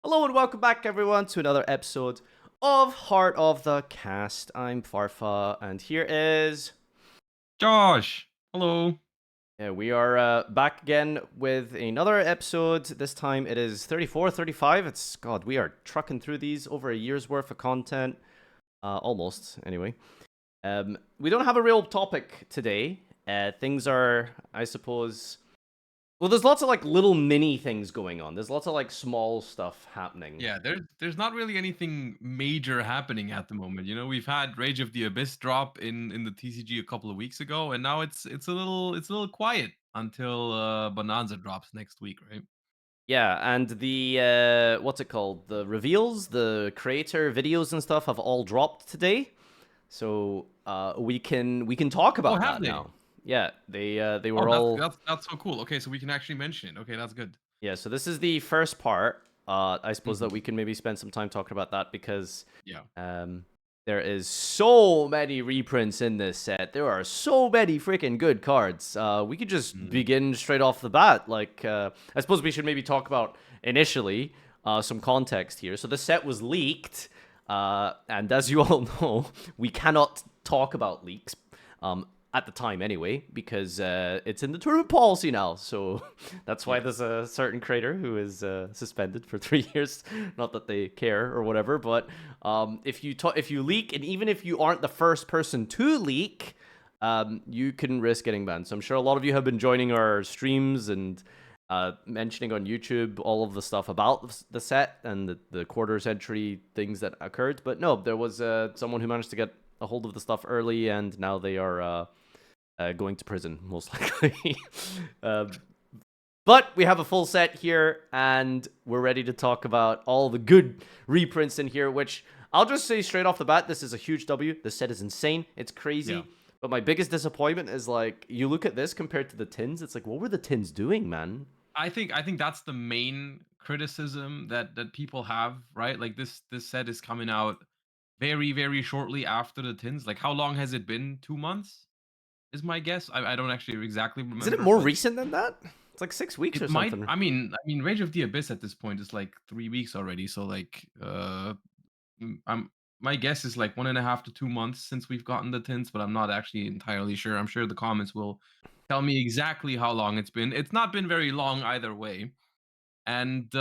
Hello and welcome back, everyone, to another episode of Heart of the Cast. I'm Farfa, and here is. Josh, hello. Yeah, we are back again with another episode. This time it is 34, 35. God, we are trucking through these over a year's worth of content. Almost, anyway. We don't have a real topic today. Things are, I suppose. Well, there's lots of like little mini things going on. There's lots of like small stuff happening. Yeah, there's not really anything major happening at the moment. We've had Rage of the Abyss drop in the TCG a couple of weeks ago, and now it's a little quiet until Bonanza drops next week, right? Yeah, and the what's it called? The reveals, the creator videos and stuff have all dropped today, so we can talk Oh, about have that they? now. Yeah, they Oh, were that's all that's that's so cool. Okay, so we can actually mention it. Okay, that's good. yeah. So this is the first part. I suppose that hmm we can maybe spend some time talking about that because Yeah. um there is so many reprints in this set. There are so many freaking good cards. We could just Mm. begin straight off the bat. Like, I suppose we should maybe talk about initially some context here. So the set was leaked, and as you all know, we cannot talk about leaks. At the time, anyway, because it's in the tournament policy now. So that's why Yeah. there's a certain creator who is suspended for 3 years. Not that they care or whatever, but if you leak, and even if you aren't the first person to leak, you can risk getting banned. So I'm sure a lot of you have been joining our streams and mentioning on YouTube all of the stuff about the set and the quarter century things that occurred. But no, there was someone who managed to get a hold of the stuff early, and now they are going to prison, most likely. um, but we have a full set here, and we're ready to talk about all the good reprints in here, which I'll just say straight off the bat, this is a huge W. The set is insane. It's Yeah. crazy. But my biggest disappointment is, like, you look at this compared to the tins, it's like, what were the tins doing, man? I think that's the main criticism that people have, right? Like this set is coming out very, very shortly after the tins. Like, how long has it been? 2 months is my guess. I don't actually exactly Isn't it remember, more but recent than that? It's like 6 weeks or it might. something. I mean, Rage of the Abyss at this point is like 3 weeks already. So like, I'm my guess is like 1.5 to 2 months since we've gotten the tins, but I'm not actually entirely sure. I'm sure the comments will tell me exactly how long it's been. It's not been very long either way, and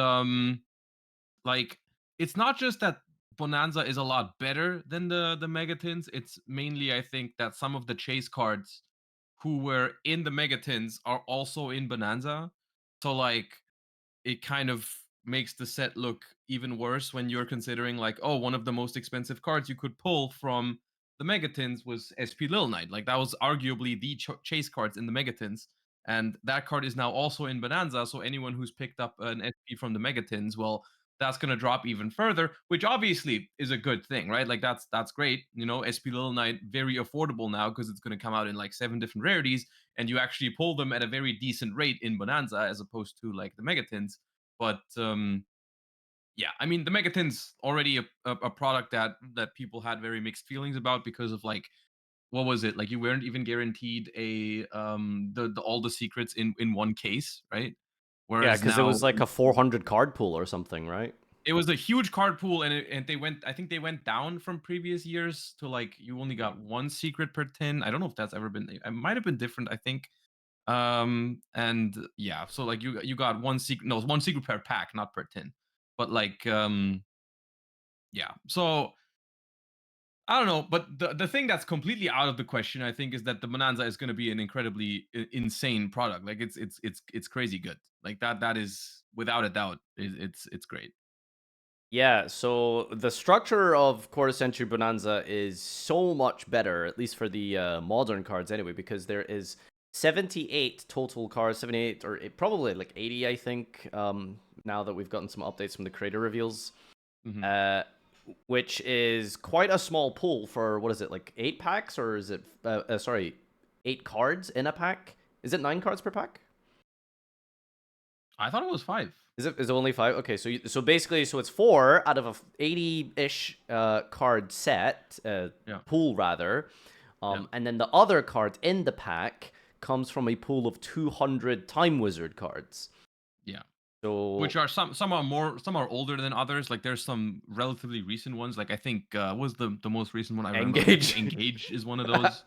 like, it's not just that Bonanza is a lot better than the Megatins. It's mainly, I think, that some of the chase cards who were in the Megatins are also in Bonanza. So like, it kind of makes the set look even worse when you're considering, like, oh, one of the most expensive cards you could pull from the Megatins was SP Lil Knight. Like, that was arguably the chase cards in the Megatins, and that card is now also in Bonanza. So anyone who's picked up an SP from the Megatins, well, that's going to drop even further, which obviously is a good thing, right? Like, that's great. SP Lil Knight, very affordable now because it's going to come out in like 7 different rarities, and you actually pull them at a very decent rate in Bonanza as opposed to like the Megatins. But yeah, I mean, the Megatin's already a product that people had very mixed feelings about because of, like, what was it? Like, you weren't even guaranteed a the all the secrets in one case, right? Yeah, Whereas because it now was like a 400 card pool or something, right? it was a huge card pool, and they went. I think they went down from previous years to, like, you only got one secret per tin. I don't know if that's ever been. It might have been different. I think. And yeah, so like, you got one secret. No, it's one secret per pack, not per tin. But like, yeah. So I don't know, but the thing that's completely out of the question, I think, is that the Bonanza is going to be an incredibly insane product. Like, it's crazy good. Like, that is without a doubt. It's great. Yeah, so the structure of Quarter Century Bonanza is so much better, at least for the modern cards anyway, because there is 78 total cards, 78 or probably like 80, I think, now that we've gotten some updates from the creator reveals, hmm uh, which is quite a small pool for, what is it, like 8 packs, or is it, sorry, 8 cards in a pack? Is it 9 cards per pack? I thought it was five. Is it only 5? Okay, so basically, so it's 4 out of a 80-ish card set, Yeah, pool rather, yeah. and then the other card in the pack comes from a pool of 200 Time Wizard cards. Yeah. So Which are some are more, some are older than others. Like there's some relatively recent ones. Like I think what was the most recent one I remember? I think Engage. Engage is one of those.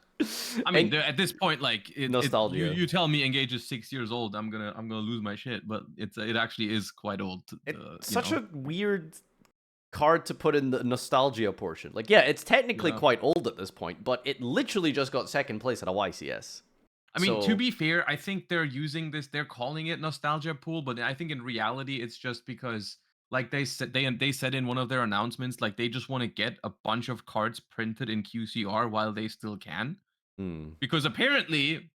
I mean, En- at this point, like you Nostalgia. you tell me Engage is 6 years old, I'm gonna lose my shit. But it actually is quite old. It's You such know. a weird card to put in the nostalgia portion. Like, yeah, it's technically Yeah. quite old at this point, but it literally just got second place at a YCS. I mean, to So, be fair, I think they're using this. They're calling it nostalgia pool, but I think in reality, it's just because, like they said in one of their announcements, like they just want to get a bunch of cards printed in QCR while they still can, hmm. because apparently,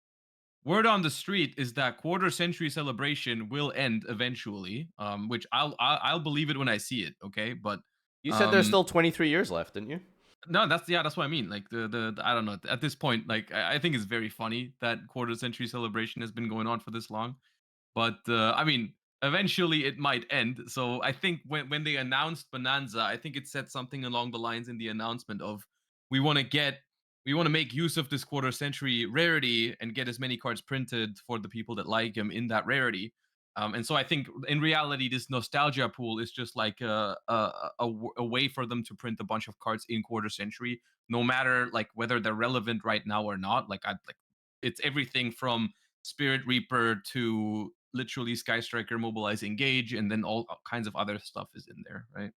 word on the street is that quarter century celebration will end eventually. Which I'll believe it when I see it. Okay, but You said there's um, still 23 years left, didn't you? no, that's what I mean. Like I don't know. At this point, like I think it's very funny that quarter century celebration has been going on for this long. But I mean, eventually it might end. So I think when they announced Bonanza, I think it said something along the lines in the announcement of, we want to get we want to make use of this quarter century rarity and get as many cards printed for the people that like them in that rarity. And so I think in reality, this nostalgia pool is just like a way for them to print a bunch of cards in quarter century, no matter like whether they're relevant right now or not. Like it's everything from Spirit Reaper to literally Sky Striker, Mobilize, Engage, and then all kinds of other stuff is in there, right?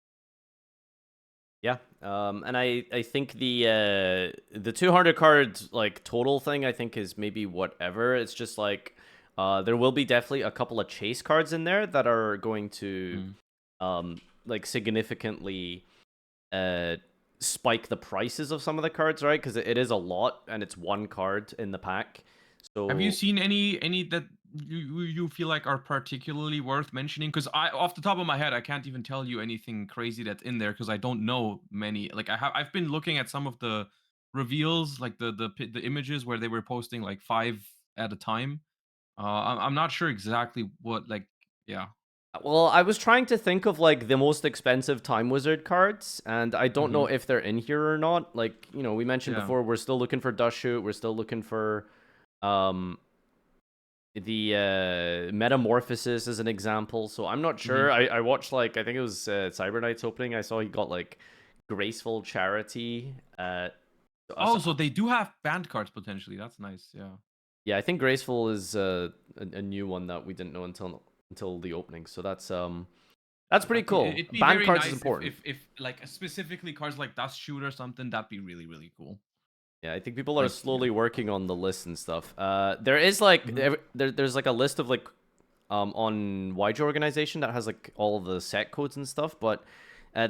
Yeah. And I think the 200 cards like total thing I think is maybe whatever. It's just like there will be definitely a couple of chase cards in there that are going to Mm. like significantly uh spike the prices of some of the cards, right? Because it is a lot and it's one card in the pack. Have you So seen any that you feel like are particularly worth mentioning? Because I, off the top of my head, I can't even tell you anything crazy that's in there because I don't know many. Like I've been looking at some of the reveals, like the images where they were posting like 5 at a time. I'm not sure exactly what, like, yeah. well, I was trying to think of like the most expensive Time Wizard cards, and I don't know Hmm. if they're in here or not. Like, we mentioned Yeah. before, we're still looking for Dust Shoot, we're still looking for um the Metamorphosis as an example. So I'm not Hmm. sure. I watched like I think it was Cyber Knight's opening. I saw he got like Graceful Charity. Oh, so they do have banned cards potentially. That's nice. Yeah. Yeah, I think Graceful is a new one that we didn't know until the opening. So that's I pretty think cool. it'd be Ban very cards is nice if important. like specifically cards like Dust Shoot or something. That'd be really really cool. Yeah, I think people are Like, yeah. slowly working on the list and stuff. There is like Mhm. there's like a list of like on YG organization that has like all the set codes and stuff, but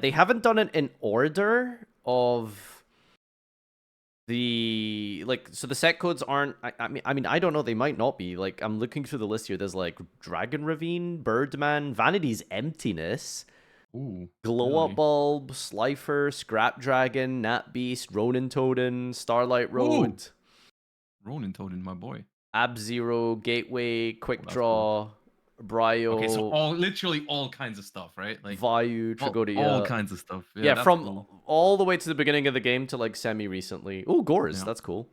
they haven't done it in order of the like. So the set codes aren't. I mean I don't know. They might not be. Like I'm looking through the list here. There's like Dragon Ravine, Birdman, Vanity's Emptiness, Ooh, Glow Up really? Bulb, Slifer, Scrap Dragon, Nat Beast, Ronin Totem, Starlight Ooh, Road, Ronin Totem, my boy. Ab Zero, Gateway, Oh, Quick that's cool. Draw, Okay, so Bryo, literally all kinds of stuff, right? Like Vayu, all Tragodia. kinds of stuff. Yeah, Yeah, that's from cool. all the way to the beginning of the game to like semi recently. Oh, Gores, Yeah. that's cool.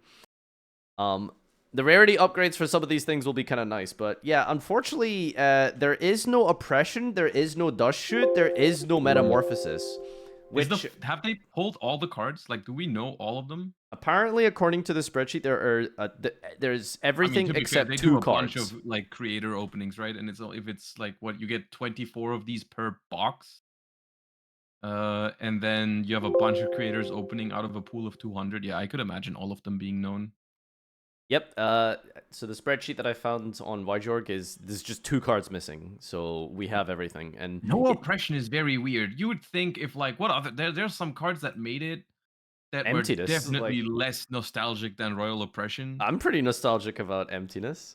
Um, the rarity upgrades for some of these things will be kind of nice, but yeah, unfortunately, there is no oppression, there is no dust shoot, there is no Mm. metamorphosis, Is the which have they pulled all the cards? Like, do we know all of them? apparently, according to the spreadsheet, there's I mean, everything to be fair, except they do two a bunch of cards. like creator openings, right? And if it's like what you get 24 of these per box, and then you have a bunch of creators opening out of a pool of 200. Yeah, I could imagine all of them being known. Yep. So the spreadsheet that I found on YGorg is there's just two cards missing, so we have everything, and No oppression is very weird. You would think if like what other there's some cards that made it that were emptiness. definitely Like less nostalgic than Royal Oppression. I'm pretty nostalgic about emptiness.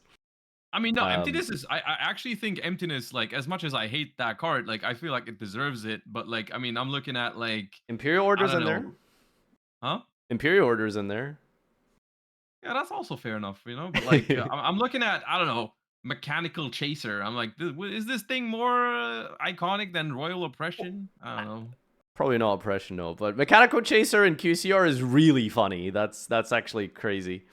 I mean, no, Um, emptiness is. I actually think emptiness, like as much as I hate that card, like I feel like it deserves it. But like, I mean, I'm looking at like Imperial I orders don't in there. know, huh? Imperial orders in there. Yeah, that's also fair enough, you know. But like, I'm looking at I don't know, Mechanical Chaser. I'm like, is this thing more iconic than Royal Oppression? I don't know. Probably not oppression, no, but Mechanical Chaser and QCR is really funny. That's actually crazy.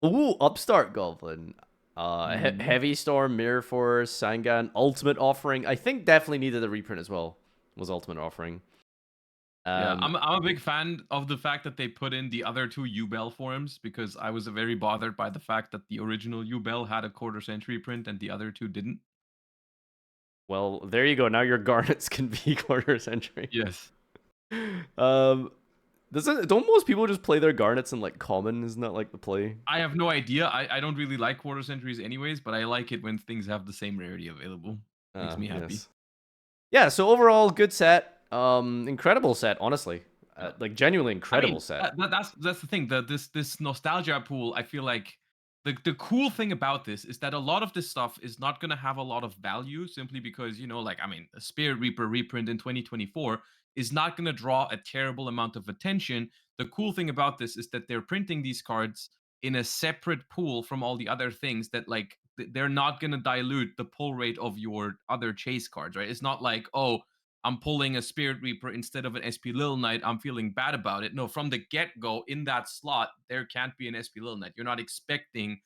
Ooh, Upstart Goblin. Mm. Heavy Storm, Mirror Force, Sangan, Ultimate Offering. I think definitely needed a reprint as well. Was Ultimate Offering. Yeah, Um, I'm a big fan of the fact that they put in the other two U-Bell forms because I was very bothered by the fact that the original U-Bell had a quarter century print and the other two didn't. well, there you go. Now your Garnets can be quarter century. Yes. Um, don't most people just play their Garnets in like common? Isn't that like the play? I have no idea. I don't really like quarter centuries anyways, but I like it when things have the same rarity available. Makes me happy. Yes. Yeah. So overall, good set. Incredible set. Honestly, Yeah. like genuinely I mean, incredible set. that's the thing. This nostalgia pool, I feel like the cool thing about this is that a lot of this stuff is not gonna have a lot of value simply because, like, I mean, a Spirit Reaper reprint in 2024 is not gonna draw a terrible amount of attention. The cool thing about this is that they're printing these cards in a separate pool from all the other things that, like, they're not gonna dilute the pull rate of your other chase cards, right? It's not like, oh, I'm pulling a Spirit Reaper instead of an SP Little Knight. I'm feeling bad about it. No, from the get go, in that slot, there can't be an SP Little Knight. You're not expecting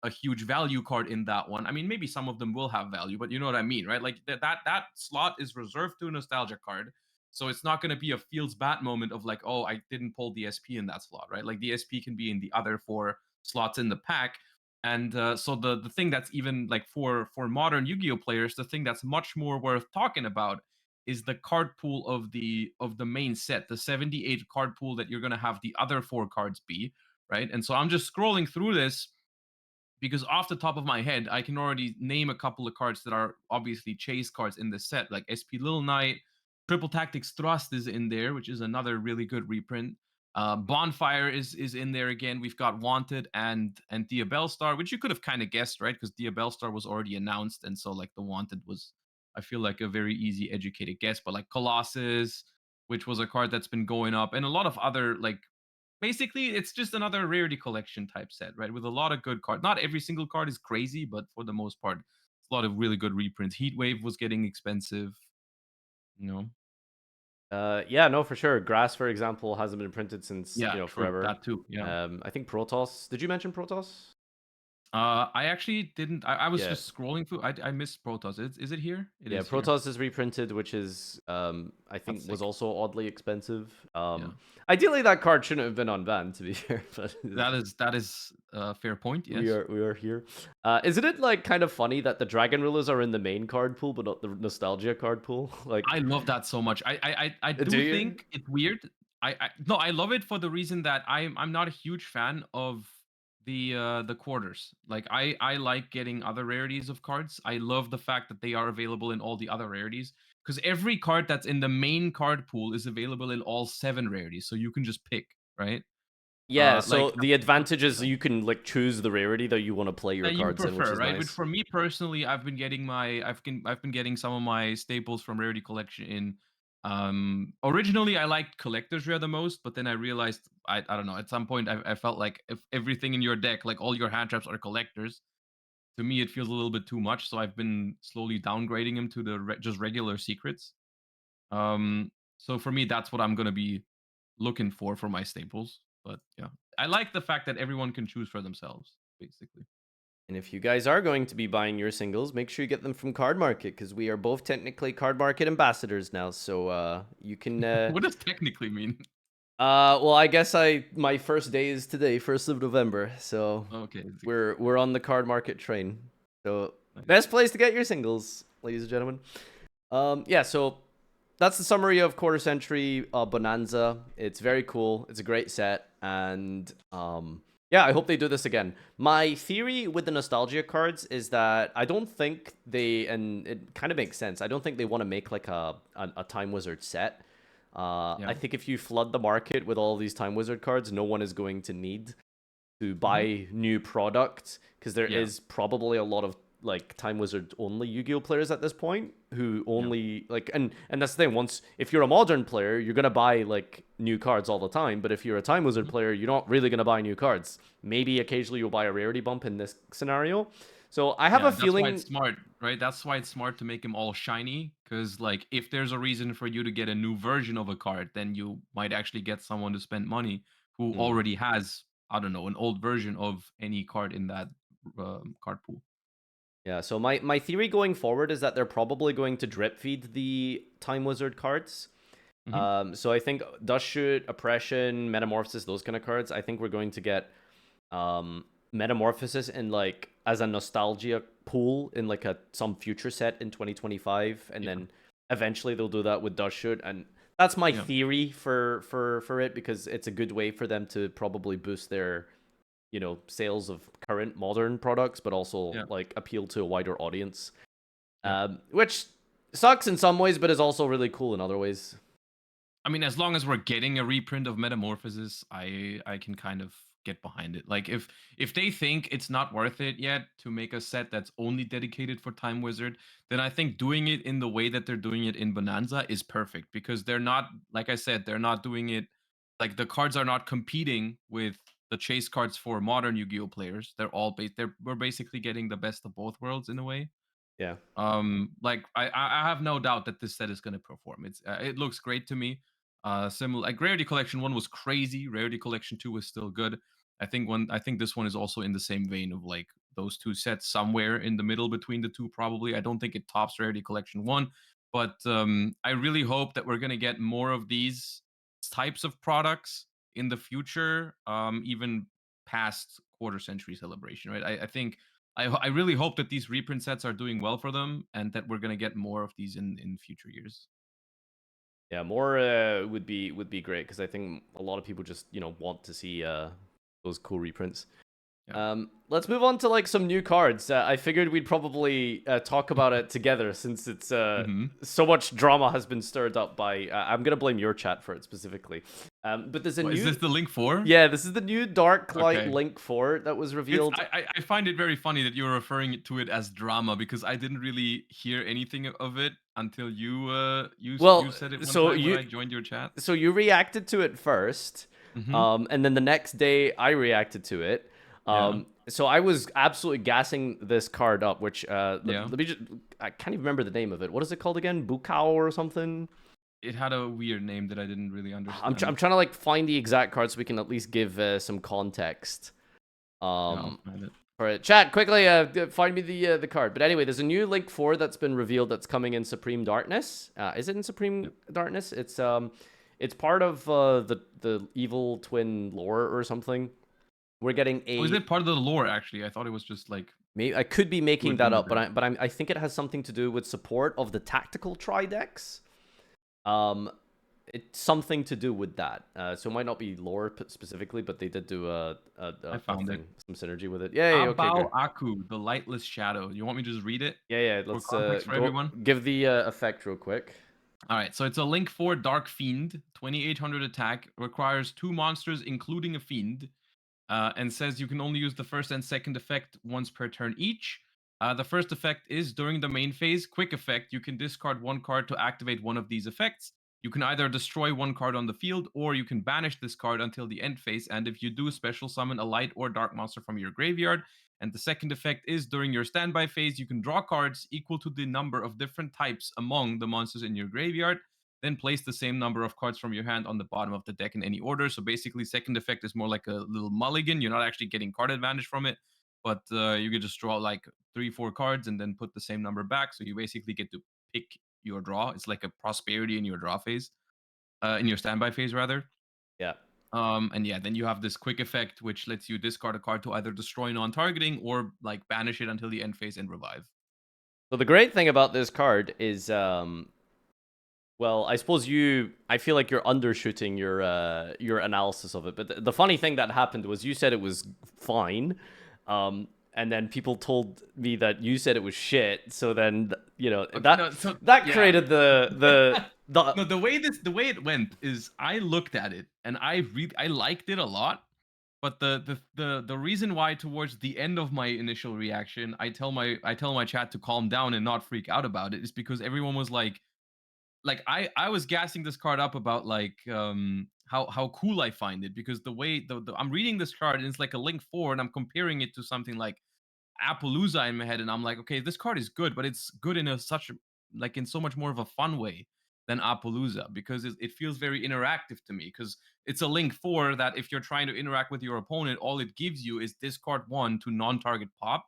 a huge value card in that one. I mean, maybe some of them will have value, but you know what I mean, right? Like that slot is reserved to a nostalgia card. So it's not going to be a feels bad moment of like, oh, I didn't pull the SP in that slot, right? Like the SP can be in the other four slots in the pack. And so the thing that's even like for modern Yu-Gi-Oh players, the thing that's much more worth talking about is the card pool of the main set, the 78 card pool that you're going to have the other four cards be, right? And so I'm just scrolling through this because off the top of my head, I can already name a couple of cards that are obviously chase cards in the set, like SP Little Knight, Triple Tactics Thrust is in there, which is another really good reprint. Bonfire is in there again. We've got Wanted and Dia Bellstar, which you could have kind of guessed, right? Because Dia Bellstar was already announced, and so like the Wanted was, I feel like, a very easy, educated guess. But like Colossus, which was a card that's been going up, and a lot of other like basically it's just another rarity collection type set, right? With a lot of good cards. Not every single card is crazy, but for the most part, it's a lot of really good reprints. Heatwave was getting expensive, you know. Yeah, no, for sure. Grass, for example, hasn't been printed since Yeah, true. forever. That too. Yeah. I think Protoss. Did you mention Protoss? I actually didn't. I was Yeah, just scrolling through. I missed Protoss. Is it here? It yeah. is here. Protoss is reprinted, which is I That's think was sick. also oddly expensive. Yeah. Ideally that card shouldn't have been on ban, to be fair, but That is a fair point. we Yes. are we are here. Isn't it like kind of funny that the Dragon Rulers are in the main card pool, but not the nostalgia card pool? Like, I love that so much. I do do you? think it's weird. I no, I love it for the reason that I'm not a huge fan of the quarters. Like I like getting other rarities of cards. I love the fact that they are available in all the other rarities because every card that's in the main card pool is available in all seven rarities, so you can just pick, right? Yeah, Like so the advantage is you can like choose the rarity that you want to play your that you cards in, which prefer, is right? But nice. for me personally, I've been getting some of my staples from Rarity Collection in. Originally I liked Collector's Rare the most, but then I realized I don't know. At some point, I felt like if everything in your deck, like all your hand traps, are collectors, to me it feels a little bit too much. So I've been slowly downgrading them to the just regular secrets. So for me, that's what I'm gonna be looking for my staples. But yeah, I like the fact that everyone can choose for themselves, basically. And if you guys are going to be buying your singles, make sure you get them from Card Market because we are both technically Card Market ambassadors now. So you can. What does technically mean? Well, I guess my first day is today, 1st of November. So Okay, we're on the Card Market train. So nice. best place to get your singles, ladies and gentlemen. Yeah. So that's the summary of Quarter Century Bonanza. It's very cool. It's a great set, and yeah, I hope they do this again. My theory with the nostalgia cards is that I don't think they, and it kind of makes sense. I don't think they want to make like a Time Wizard set. I Yeah. think if you flood the market with all these Time Wizard cards, no one is going to need to Mhm. buy new product because there Yeah. is probably a lot of like Time Wizard only Yu-Gi-Oh players at this point who Yeah. only like and that's the thing. Once if you're a modern player, you're gonna buy like new cards all the time. But if you're a Time Wizard Mhm. player, you're not really gonna buy new cards. Maybe occasionally you'll buy a rarity bump in this scenario. So I have a Yeah, that's why feeling. it's smart, right? That's why it's smart to make them all shiny. Because, like, if there's a reason for you to get a new version of a card, then you might actually get someone to spend money who Hmm. already has, I don't know, an old version of any card in that card pool. Yeah, so my theory going forward is that they're probably going to drip feed the Time Wizard cards. Hmm. So I think Dust Shoot, Oppression, Metamorphosis, those kind of cards, I think we're going to get um Metamorphosis in like as a nostalgia pool in like a some future set in 2025, and Yeah, then eventually they'll do that with Dust Shoot, and that's my yeah, theory for it, because it's a good way for them to probably boost their sales of current modern products, but also yeah, like appeal to a wider audience. yeah. Which sucks in some ways, but is also really cool in other ways. I mean, as long as we're getting a reprint of Metamorphosis, I can kind of get behind it. Like if they think it's not worth it yet to make a set that's only dedicated for Time Wizard, then I think doing it in the way that they're doing it in Bonanza is perfect, because they're not, like I said, they're not doing it like the cards are not competing with the chase cards for modern Yu-Gi-Oh players. They're all we're basically getting the best of both worlds in a way. Yeah. Like I have no doubt that this set is going to perform. It looks great to me. Similar like Rarity Collection 1 was crazy. Rarity Collection 2 was still good. I think this one is also in the same vein of like those two sets, somewhere in the middle between the two probably. I don't think it tops Rarity Collection 1, but I really hope that we're going to get more of these types of products in the future, even past quarter century celebration, right? I think I really hope that these reprint sets are doing well for them, and that we're gonna get more of these in future years. Yeah, more would be great, because I think a lot of people just want to see those cool reprints. Yeah. Let's move on to like some new cards. I figured we'd probably talk about it together, since it's Hmm. so much drama has been stirred up by. I'm gonna blame your chat for it specifically. But there's a What is new. this the link for? Yeah, this is the new Dark Light Okay. Link 4 that was revealed. I find it very funny that you're referring to it as drama, because I didn't really hear anything of it until you Well, said it one so time when you I joined your chat. so you reacted to it first, Hmm. and then the next day I reacted to it. Yeah. So I was absolutely gassing this card up, which Yeah. let me just, I can't even remember the name of it. What is it called again? Bukao or something? It had a weird name that I didn't really I'm understand. trying to like find the exact card so we can at least give some context. Yeah, I'll Um, find it. all right, chat quickly. Find me the card. But anyway, there's a new Link 4 that's been revealed that's coming in Supreme Darkness. Is it in Supreme Yep. Darkness? It's part of the Evil Twin lore or something. We're getting Oh, is a. it part of the lore? Actually, I thought it was just like Maybe I could be two making at the that end of up, but it. I think it has something to do with support of the tactical tri decks. Um, it's something to do with that. So it might not be lore specifically, but they did do I a found it. thing, some synergy with it. Yay! Okay, Abao good. Aku, the lightless shadow. You want me to just read it Yeah. for Let's context for go everyone? give the effect real quick. All right, so it's a Link 4 Dark Fiend, 2800 attack, requires two monsters, including a Fiend, and says you can only use the first and second effect once per turn each. The first effect is during the main phase. Quick effect, you can discard one card to activate one of these effects. You can either destroy one card on the field, or you can banish this card until the end phase. And if you do, special summon a light or dark monster from your graveyard. And the second effect is during your standby phase, you can draw cards equal to the number of different types among the monsters in your graveyard. Then place the same number of cards from your hand on the bottom of the deck in any order. So basically, second effect is more like a little mulligan. You're not actually getting card advantage from it, but you can just draw like 3, 4 cards and then put the same number back. So you basically get to pick your draw. It's like a prosperity in your draw phase, in your standby phase rather. Yeah. And yeah, then you have this quick effect which lets you discard a card to either destroy non-targeting or like banish it until the end phase and revive. So the great thing about this card is, well, I suppose I feel like you're undershooting your analysis of it. But the funny thing that happened was you said it was fine, and then people told me that you said it was shit. So then Okay, that no, so that yeah. created the No, the way it went is I looked at it and I liked it a lot, but the reason why towards the end of my initial reaction I tell my chat to calm down and not freak out about it is because everyone was like I was gassing this card up about like how cool I find it, because the way I'm reading this card and it's like a Link 4 and I'm comparing it to something like Appaloosa in my head, and I'm like, okay, this card is good, but it's good in a such like in so much more of a fun way. than Appaloosa because it feels very interactive to me. Because it's a Link 4 that if you're trying to interact with your opponent, all it gives you is discard one to non-target pop.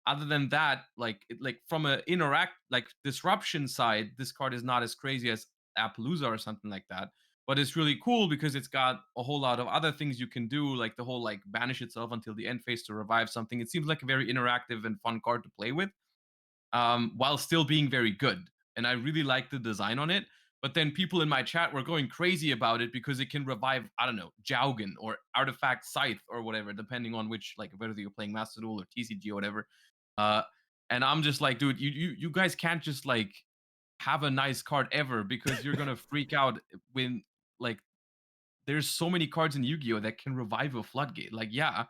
Other than that, like from a interact like disruption side, this card is not as crazy as Appaloosa or something like that. But it's really cool because it's got a whole lot of other things you can do, like the whole like banish itself until the end phase to revive something. It seems like a very interactive and fun card to play with, while still being very good. And I really like the design on it. But then people in my chat were going crazy about it because it can revive, I don't know, Jaugen or Artifact Scythe or whatever, depending on which, like, whether you're playing Master Duel or TCG or whatever. Uh, and I'm just like, dude, you guys can't just like have a nice card ever because you're gonna freak out when like there's so many cards in Yu-Gi-Oh that can revive a floodgate. Like, yeah,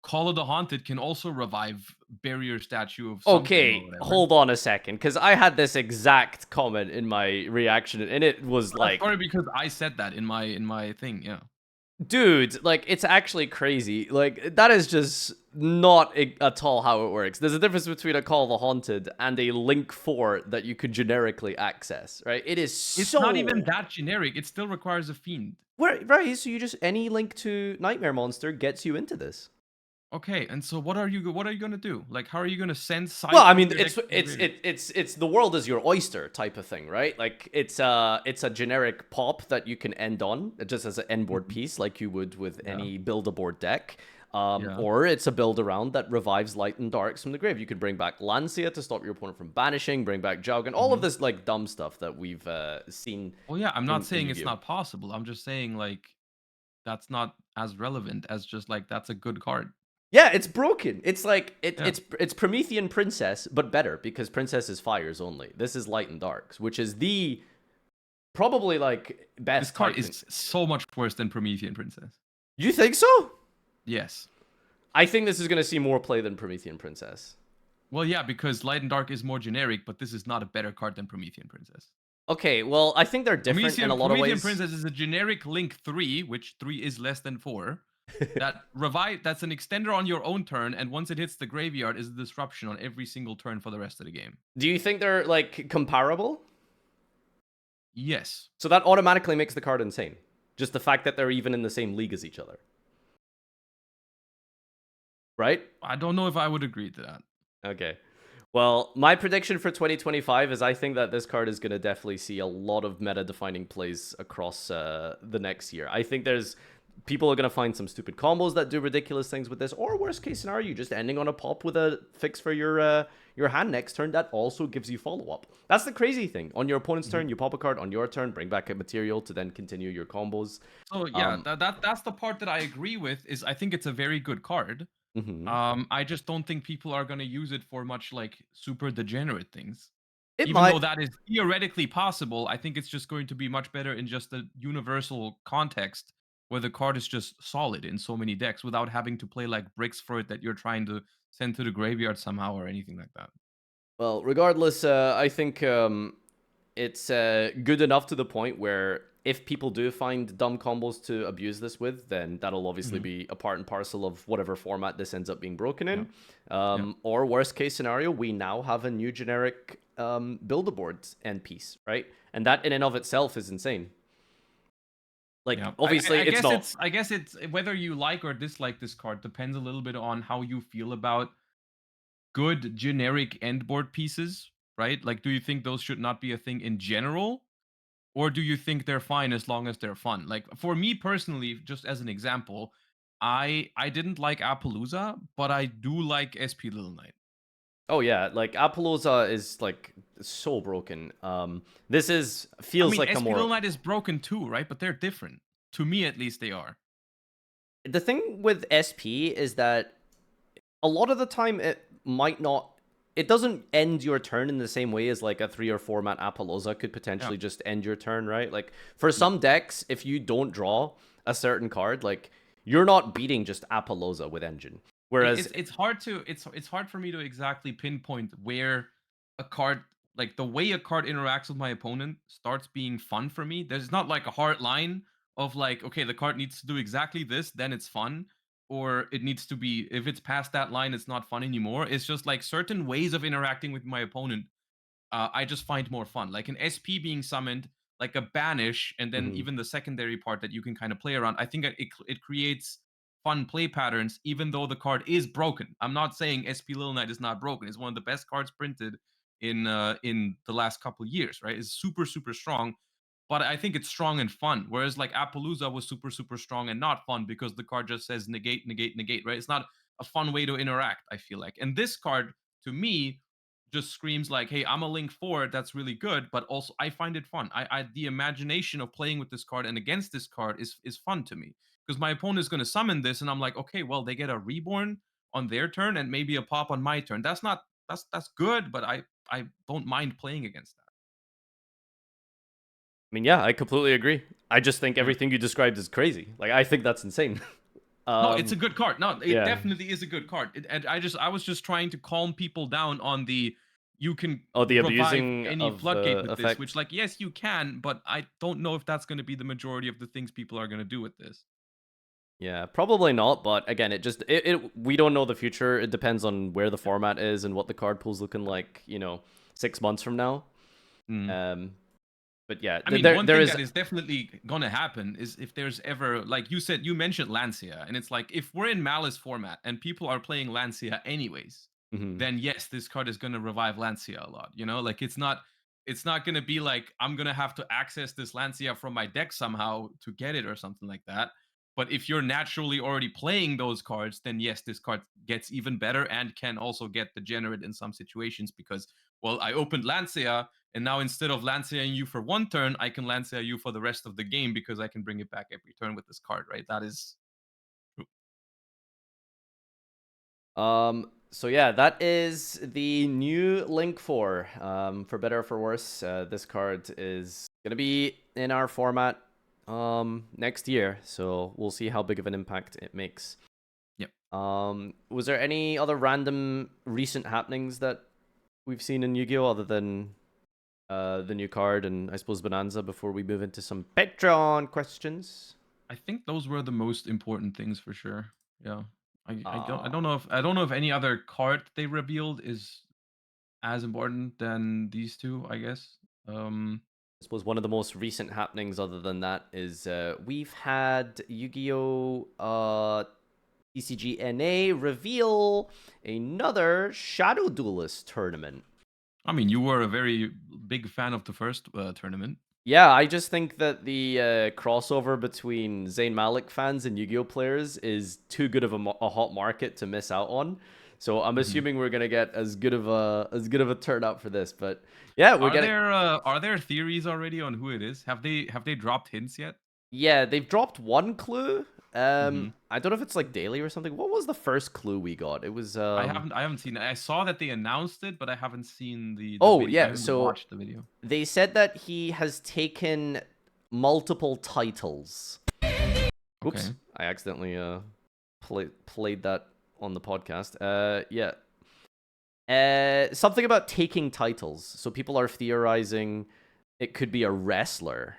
Call of the Haunted can also revive Barrier Statue of something or Okay, whatever. hold on a second, because I had this exact comment in my reaction, and it was That's like, probably because I said that in my thing. Yeah, dude, like, it's actually crazy. Like, that is just not at all how it works. There's a difference between a Call of the Haunted and a Link 4 that you could generically access, right? It is it's not even so... that generic. It still requires a fiend. Right, so you just... Any Link to Nightmare Monster gets you into this. Okay, and so what are you gonna do? Like, how are you gonna send Well, Scythe I from mean, your deck it's to the it's graveyard? it, it's the world is your oyster type of thing, right? Like it's a generic pop that you can end on just as an end board Mhm. piece, like you would with Yeah, any build a board deck. yeah. Or it's a build around that revives light and darks from the grave. You could bring back Lancia to stop your opponent from banishing, bring back Jaugen, all of Mhm. this like dumb stuff that we've seen Well, yeah, I'm not in saying it's Yu-Gi-Oh. not possible. I'm just saying like that's not as relevant as just like that's a good card. Yeah, it's broken. It's like Yeah, it's Promethean Princess, but better because Princess is fires only. This is light and darks, which is the probably like this best card type in... is so much worse than Promethean Princess. You think so? Yes. I think this is going to see more play than Promethean Princess. Well, yeah, because Light and Dark is more generic, but this is not a better card than Promethean Princess. Okay, well, I think they're different in a lot of Promethean ways. Princess is a generic Link 3, which 3 is less than 4. That's an extender on your own turn, and once it hits the graveyard, is a disruption on every single turn for the rest of the game. Do you think they're like comparable? Yes. So that automatically makes the card insane. Just the fact that they're even in the same league as each other. Right? I don't know if I would agree to that. Okay. Well, my prediction for 2025 is I think that this card is going to definitely see a lot of meta-defining plays across the next year. I think there's... People are going to find some stupid combos that do ridiculous things with this, or worst case scenario, you just ending on a pop with a fix for your hand next turn that also gives you follow-up. That's the crazy thing. On your opponent's Mhm. turn, you pop a card. On your turn, bring back a material to then continue your combos. So yeah, that's the part that I agree with. Is I think it's a very good card. Mhm. I just don't think people are gonna use it for much like super degenerate things. It Even though might... that is theoretically possible, I think it's just going to be much better in just a universal context where the card is just solid in so many decks without having to play like bricks for it that you're trying to send to the graveyard somehow or anything like that. Well, regardless, I think it's good enough to the point where if people do find dumb combos to abuse this with, then that'll obviously Mhm. be a part and parcel of whatever format this ends up being broken Yeah. in. Yeah. Or worst case scenario, we now have a new generic Build-A-Board end piece, right? And that in and of itself is insane. Like, Yeah. obviously, I it's guess not... it's whether you like or dislike this card depends a little bit on how you feel about good generic end board pieces, right? Like, do you think those should not be a thing in general? Or do you think they're fine as long as they're fun? Like for me personally, just as an example, I didn't like Appaloosa, but I do like SP Little Knight. Oh yeah, like Appaloosa is like so broken. This is I feels mean, like a SP Little more... Knight is broken too, right? But they're different. To me, at least, they are. The thing with SP is that a lot of the time it might not... It doesn't end your turn in the same way as like a 3 or 4 man Appaloosa could Yeah, potentially just end your turn, right? Like for yeah. some decks, if you don't draw a certain card, like you're not beating just Appaloosa with Engine. Whereas... It's hard to it's hard for me to exactly pinpoint where a card like the way a card interacts with my opponent starts being fun for me. There's not like a hard line of like, okay, the card needs to do exactly this, then it's fun, or it needs to be if it's past that line, it's not fun anymore. It's just like certain ways of interacting with my opponent. I just find more fun. Like an SP being summoned like a banish, and then Hmm. even the secondary part that you can kind of play around. I think that it creates fun play patterns, even though the card is broken. I'm not saying SP Little Knight is not broken. It's one of the best cards printed in the last couple years, right? It's super super strong, but I think it's strong and fun. Whereas like Appaloosa was super super strong and not fun because the card just says negate negate negate, right? It's not a fun way to interact, I feel like. And this card to me just screams like, hey, I'm a link forward that's really good, but also I find it fun. I the imagination of playing with this card and against this card is fun to me because my opponent is going to summon this, and I'm like, okay, well, they get a reborn on their turn and maybe a pop on my turn. That's not that's good, but I don't mind playing against that. I mean, yeah, I completely agree. I just think Yeah. everything you described is crazy. Like, I think that's insane. No, it's a um, good card. No, it yeah. definitely is a good card. And I was just trying to calm people down on the you can Oh, the revive abusing any of floodgate the with this, which effect. like yes you can, but I don't know if that's going to be the majority of the things people are going to do with this. Yeah, probably not. But again, it we don't know the future. It depends on where the Yep. format is and what the card pool's looking like. 6 months from now. Mm. Um, but yeah, I mean, one there thing is. that is definitely gonna happen is if there's ever like you said, you mentioned Lancia, and it's like if we're in Malice format and people are playing Lancia anyways, Mhm. then yes, this card is gonna revive Lancia a lot. You know, like it's not gonna be like I'm gonna have to access this Lancia from my deck somehow to get it or something like that. But if you're naturally already playing those cards, then yes, this card gets even better and can also get degenerate in some situations because well, I opened Lancia and now instead of Lanceing you for one turn, I can Lancea you for the rest of the game because I can bring it back every turn with this card, right? That is true. So yeah, that is the new Link 4. For better or for worse, this card is gonna be in our format next year. So we'll see how big of an impact it makes. Yep. Was there any other random recent happenings that we've seen in Yu-Gi-Oh other than the new card and I suppose Bonanza before we move into some Patreon questions? I think those were the most important things for sure. Yeah. I Uh, don't know if I don't know if any other card they revealed is as important than these two, I guess. I suppose one of the most recent happenings other than that is we've had Yu-Gi-Oh! TCG reveal another Shadow Duelist tournament. I mean, you were a very big fan of the first tournament. Yeah, I just think that the crossover between Zayn Malik fans and Yu-Gi-Oh players is too good of a hot market to miss out on. So I'm Mhm. assuming we're gonna get as good of a turnout for this. But yeah, we're getting. Are there theories already on who it is? Have they dropped hints yet? Yeah, they've dropped one clue. Mhm. I don't know if it's like daily or something. What was the first clue we got? It was I haven't seen it. I saw that they announced it, but I haven't seen the Oh video. I yeah, haven't so watched the video. they said that he has taken multiple titles. Oops, Okay. I accidentally played that on the podcast. Yeah. Something about taking titles. So people are theorizing it could be a wrestler.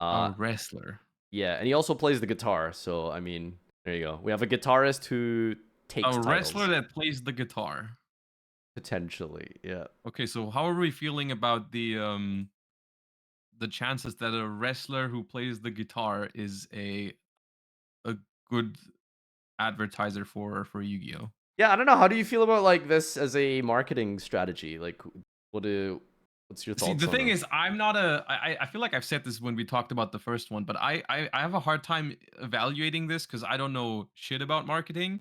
A Uh wrestler. yeah, and he also plays the guitar, so I mean, there you go. We have a guitarist who takes A wrestler titles. that plays the guitar. Potentially, yeah. Okay, so how are we feeling about the chances that a wrestler who plays the guitar is a good advertiser for Yu-Gi-Oh? Yeah, I don't know. How do you feel about like this as a marketing strategy? Like what do what's your See, the thoughts on thing this? is, I'm not I feel like I've said this when we talked about the first one, but I have a hard time evaluating this because I don't know shit about marketing.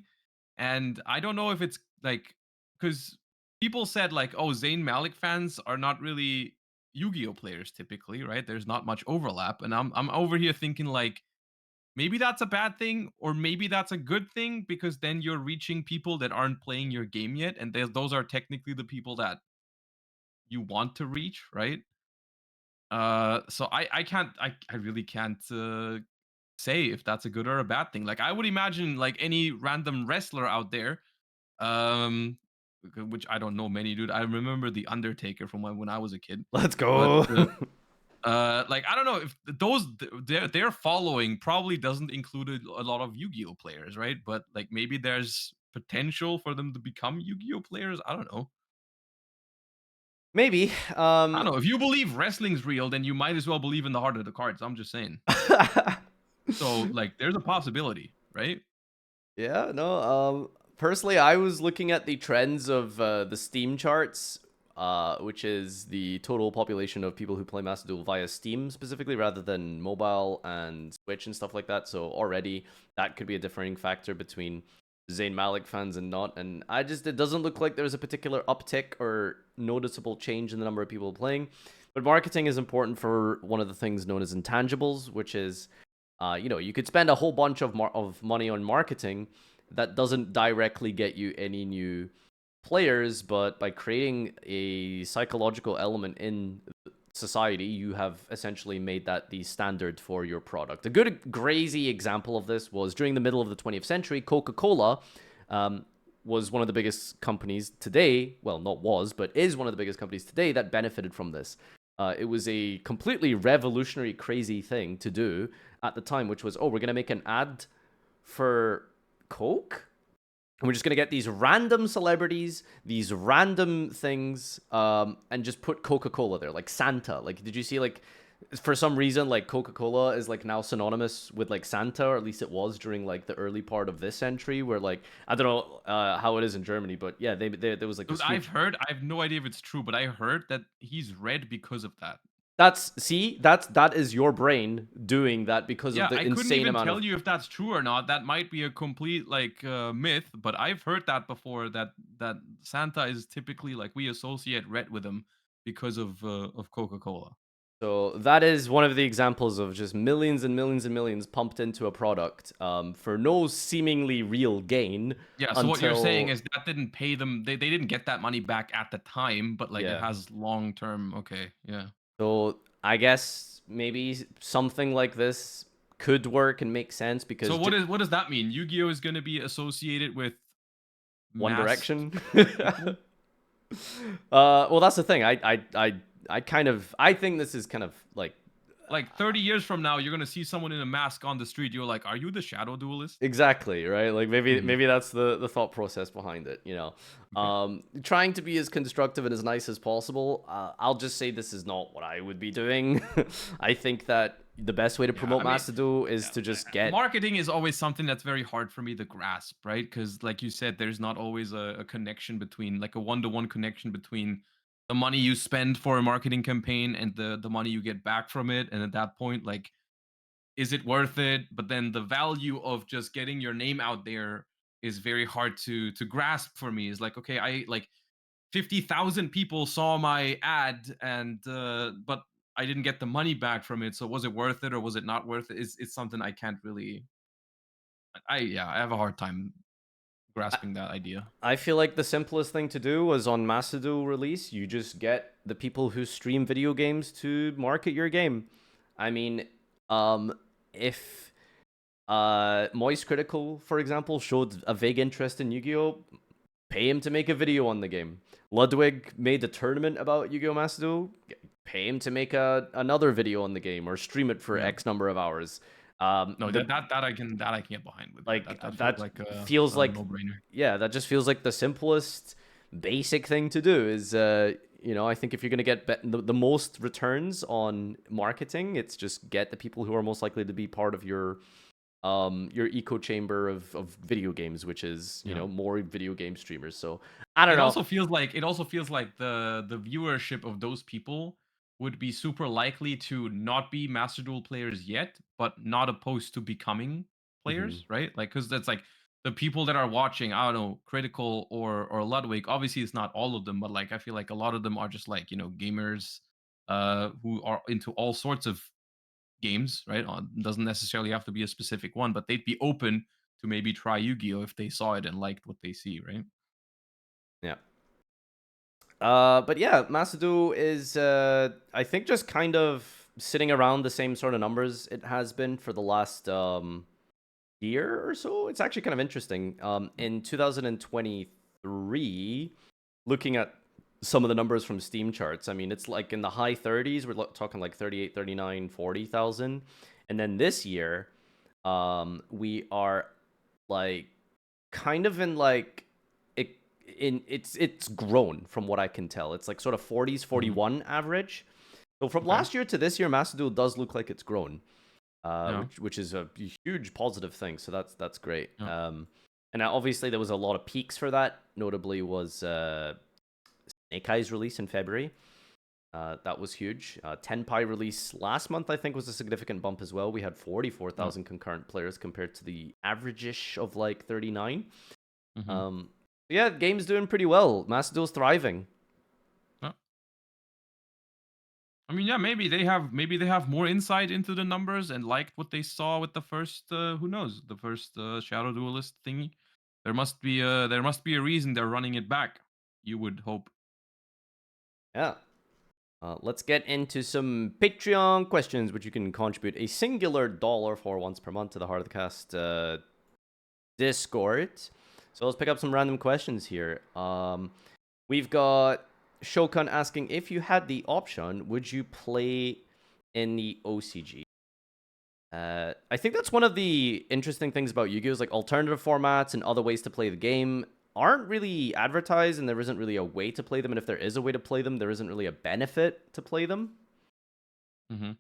And I don't know if it's like because people said like, oh, Zayn Malik fans are not really Yu-Gi-Oh players typically, right? There's not much overlap. And I'm over here thinking like maybe that's a bad thing, or maybe that's a good thing, because then you're reaching people that aren't playing your game yet, and those are technically the people that you want to reach, right? So I can't I really can't say if that's a good or a bad thing. Like I would imagine like any random wrestler out there, um, which I don't know many, dude. I remember the Undertaker from when I was a kid, Let's but go. like I don't know if their following probably doesn't include a lot of Yu-Gi-Oh players, right? But like maybe there's potential for them to become Yu-Gi-Oh players. I don't know. Maybe. I don't know. If you believe wrestling's real, then you might as well believe in the heart of the cards. I'm just saying. So, like, there's a possibility, right? Yeah, no. Personally, I was looking at the trends of the Steam charts, which is the total population of people who play Master Duel via Steam specifically, rather than mobile and Switch and stuff like that. So already that could be a differing factor between Zayn Malik fans and not. And it doesn't look like there's a particular uptick or noticeable change in the number of people playing. But marketing is important for one of the things known as intangibles, which is you could spend a whole bunch of money on marketing that doesn't directly get you any new players, but by creating a psychological element in society, you have essentially made that the standard for your product. A good, crazy example of this was during the middle of the 20th century, Coca-Cola was one of the biggest companies today. Well, not was, but is one of the biggest companies today that benefited from this. It was a completely revolutionary, crazy thing to do at the time, which was, oh, we're going to make an ad for Coke? And we're just going to get these random celebrities, these random things, and just put Coca-Cola there, like Santa. Like, did you see, like, for some reason, like, Coca-Cola is, like, now synonymous with, like, Santa, or at least it was during, like, the early part of this century, where, like, I don't know how it is in Germany, but yeah, there was, like, Dude, this I've huge... heard. I have no idea if it's true, but I heard that he's red because of that. That is your brain doing that because of Yeah, the I couldn't insane even amount tell of... you if that's true or not. That might be a complete like myth, but I've heard that before. That Santa is typically like we associate red with him because of Coca Cola. So that is one of the examples of just millions and millions and millions pumped into a product for no seemingly real gain Yeah. So what you're saying until... is that didn't pay them. They didn't get that money back at the time, but like it Yeah. has long term. Okay. Yeah. So I guess maybe something like this could work and make sense So because what does that mean? Yu-Gi-Oh is going to be associated with One mass Direction. people. Well, that's the thing. I think this is kind of like... Like 30 years from now, you're gonna see someone in a mask on the street. You're like, "Are you the shadow duelist?" Exactly, right? Like maybe Mhm. maybe that's the thought process behind it, you know. Okay. Trying to be as constructive and as nice as possible. I'll just say this is not what I would be doing. I think that the best way to Yeah, promote I mean, Master Duel is yeah, to just get... marketing is always something that's very hard for me to grasp, right? Because, like you said, there's not always a connection between, like, a one-to-one connection between the money you spend for a marketing campaign and the money you get back from it. And at that point, like, is it worth it? But then the value of just getting your name out there is very hard to grasp for me. Is like, okay, I like 50,000 people saw my ad and but I didn't get the money back from it. So was it worth it or was it not worth it? It's something I can't really I have a hard time grasping that idea. I feel like the simplest thing to do was on Master Duel release, you just get the people who stream video games to market your game. I mean, um, if Moist Critical, for example, showed a vague interest in Yu-Gi-Oh, pay him to make a video on the game. Ludwig made a tournament about Yu-Gi-Oh! Master Duel, pay him to make another video on the game or stream it for Yeah. X number of hours. No, The that I can get behind with. Yeah, that feels that like feels a like... no-brainer. yeah, that just feels like the simplest basic thing to do is I think if you're going to get the most returns on marketing, it's just get the people who are most likely to be part of your echo chamber of video games, which is Yeah. more video game streamers. So I don't know. It also feels like the viewership of those people would be super likely to not be Master Duel players yet, but not opposed to becoming Hmm. players, right? Like, because that's like the people that are watching, I don't know, Critical or Ludwig. Obviously, it's not all of them, but like I feel like a lot of them are just like gamers who are into all sorts of games, right? Doesn't necessarily have to be a specific one, but they'd be open to maybe try Yu-Gi-Oh if they saw it and liked what they see, right? Yeah. But yeah, Master Duel is I think just kind of sitting around the same sort of numbers it has been for the last year or so. It's actually kind of interesting. In 2023, looking at some of the numbers from Steam charts, I mean, it's like in the high 30s. We're talking like 38, 39, 40,000. And then this year, we are like kind of in like it's grown from what I can tell. It's like sort of 40s, Hmm. 41 average. So from Okay. last year to this year, Master Duel does look like it's grown, Yeah. which is a huge positive thing. So that's great. Yeah. And obviously there was a lot of peaks for that. Notably was Snake Eyes release in February. That was huge. Tenpai release last month, I think, was a significant bump as well. We had Yeah. 44,000 concurrent players compared to the average-ish of like 39. Hmm. Um, yeah, the game's doing pretty well. Master Duel's thriving. Yeah. I mean, yeah, maybe they have more insight into the numbers and liked what they saw with the first who knows, the first Shadow Duelist thingy. There must be a reason they're running it back. You would hope. Yeah. Let's get into some Patreon questions, which you can contribute a singular dollar for once per month to the Heart of the Cast Discord. So let's pick up some random questions here. We've got Shokan asking, if you had the option, would you play in the OCG? I think that's one of the interesting things about Yu-Gi-Oh! Is like alternative formats and other ways to play the game aren't really advertised, and there isn't really a way to play them. And if there is a way to play them, there isn't really a benefit to play them. Hmm.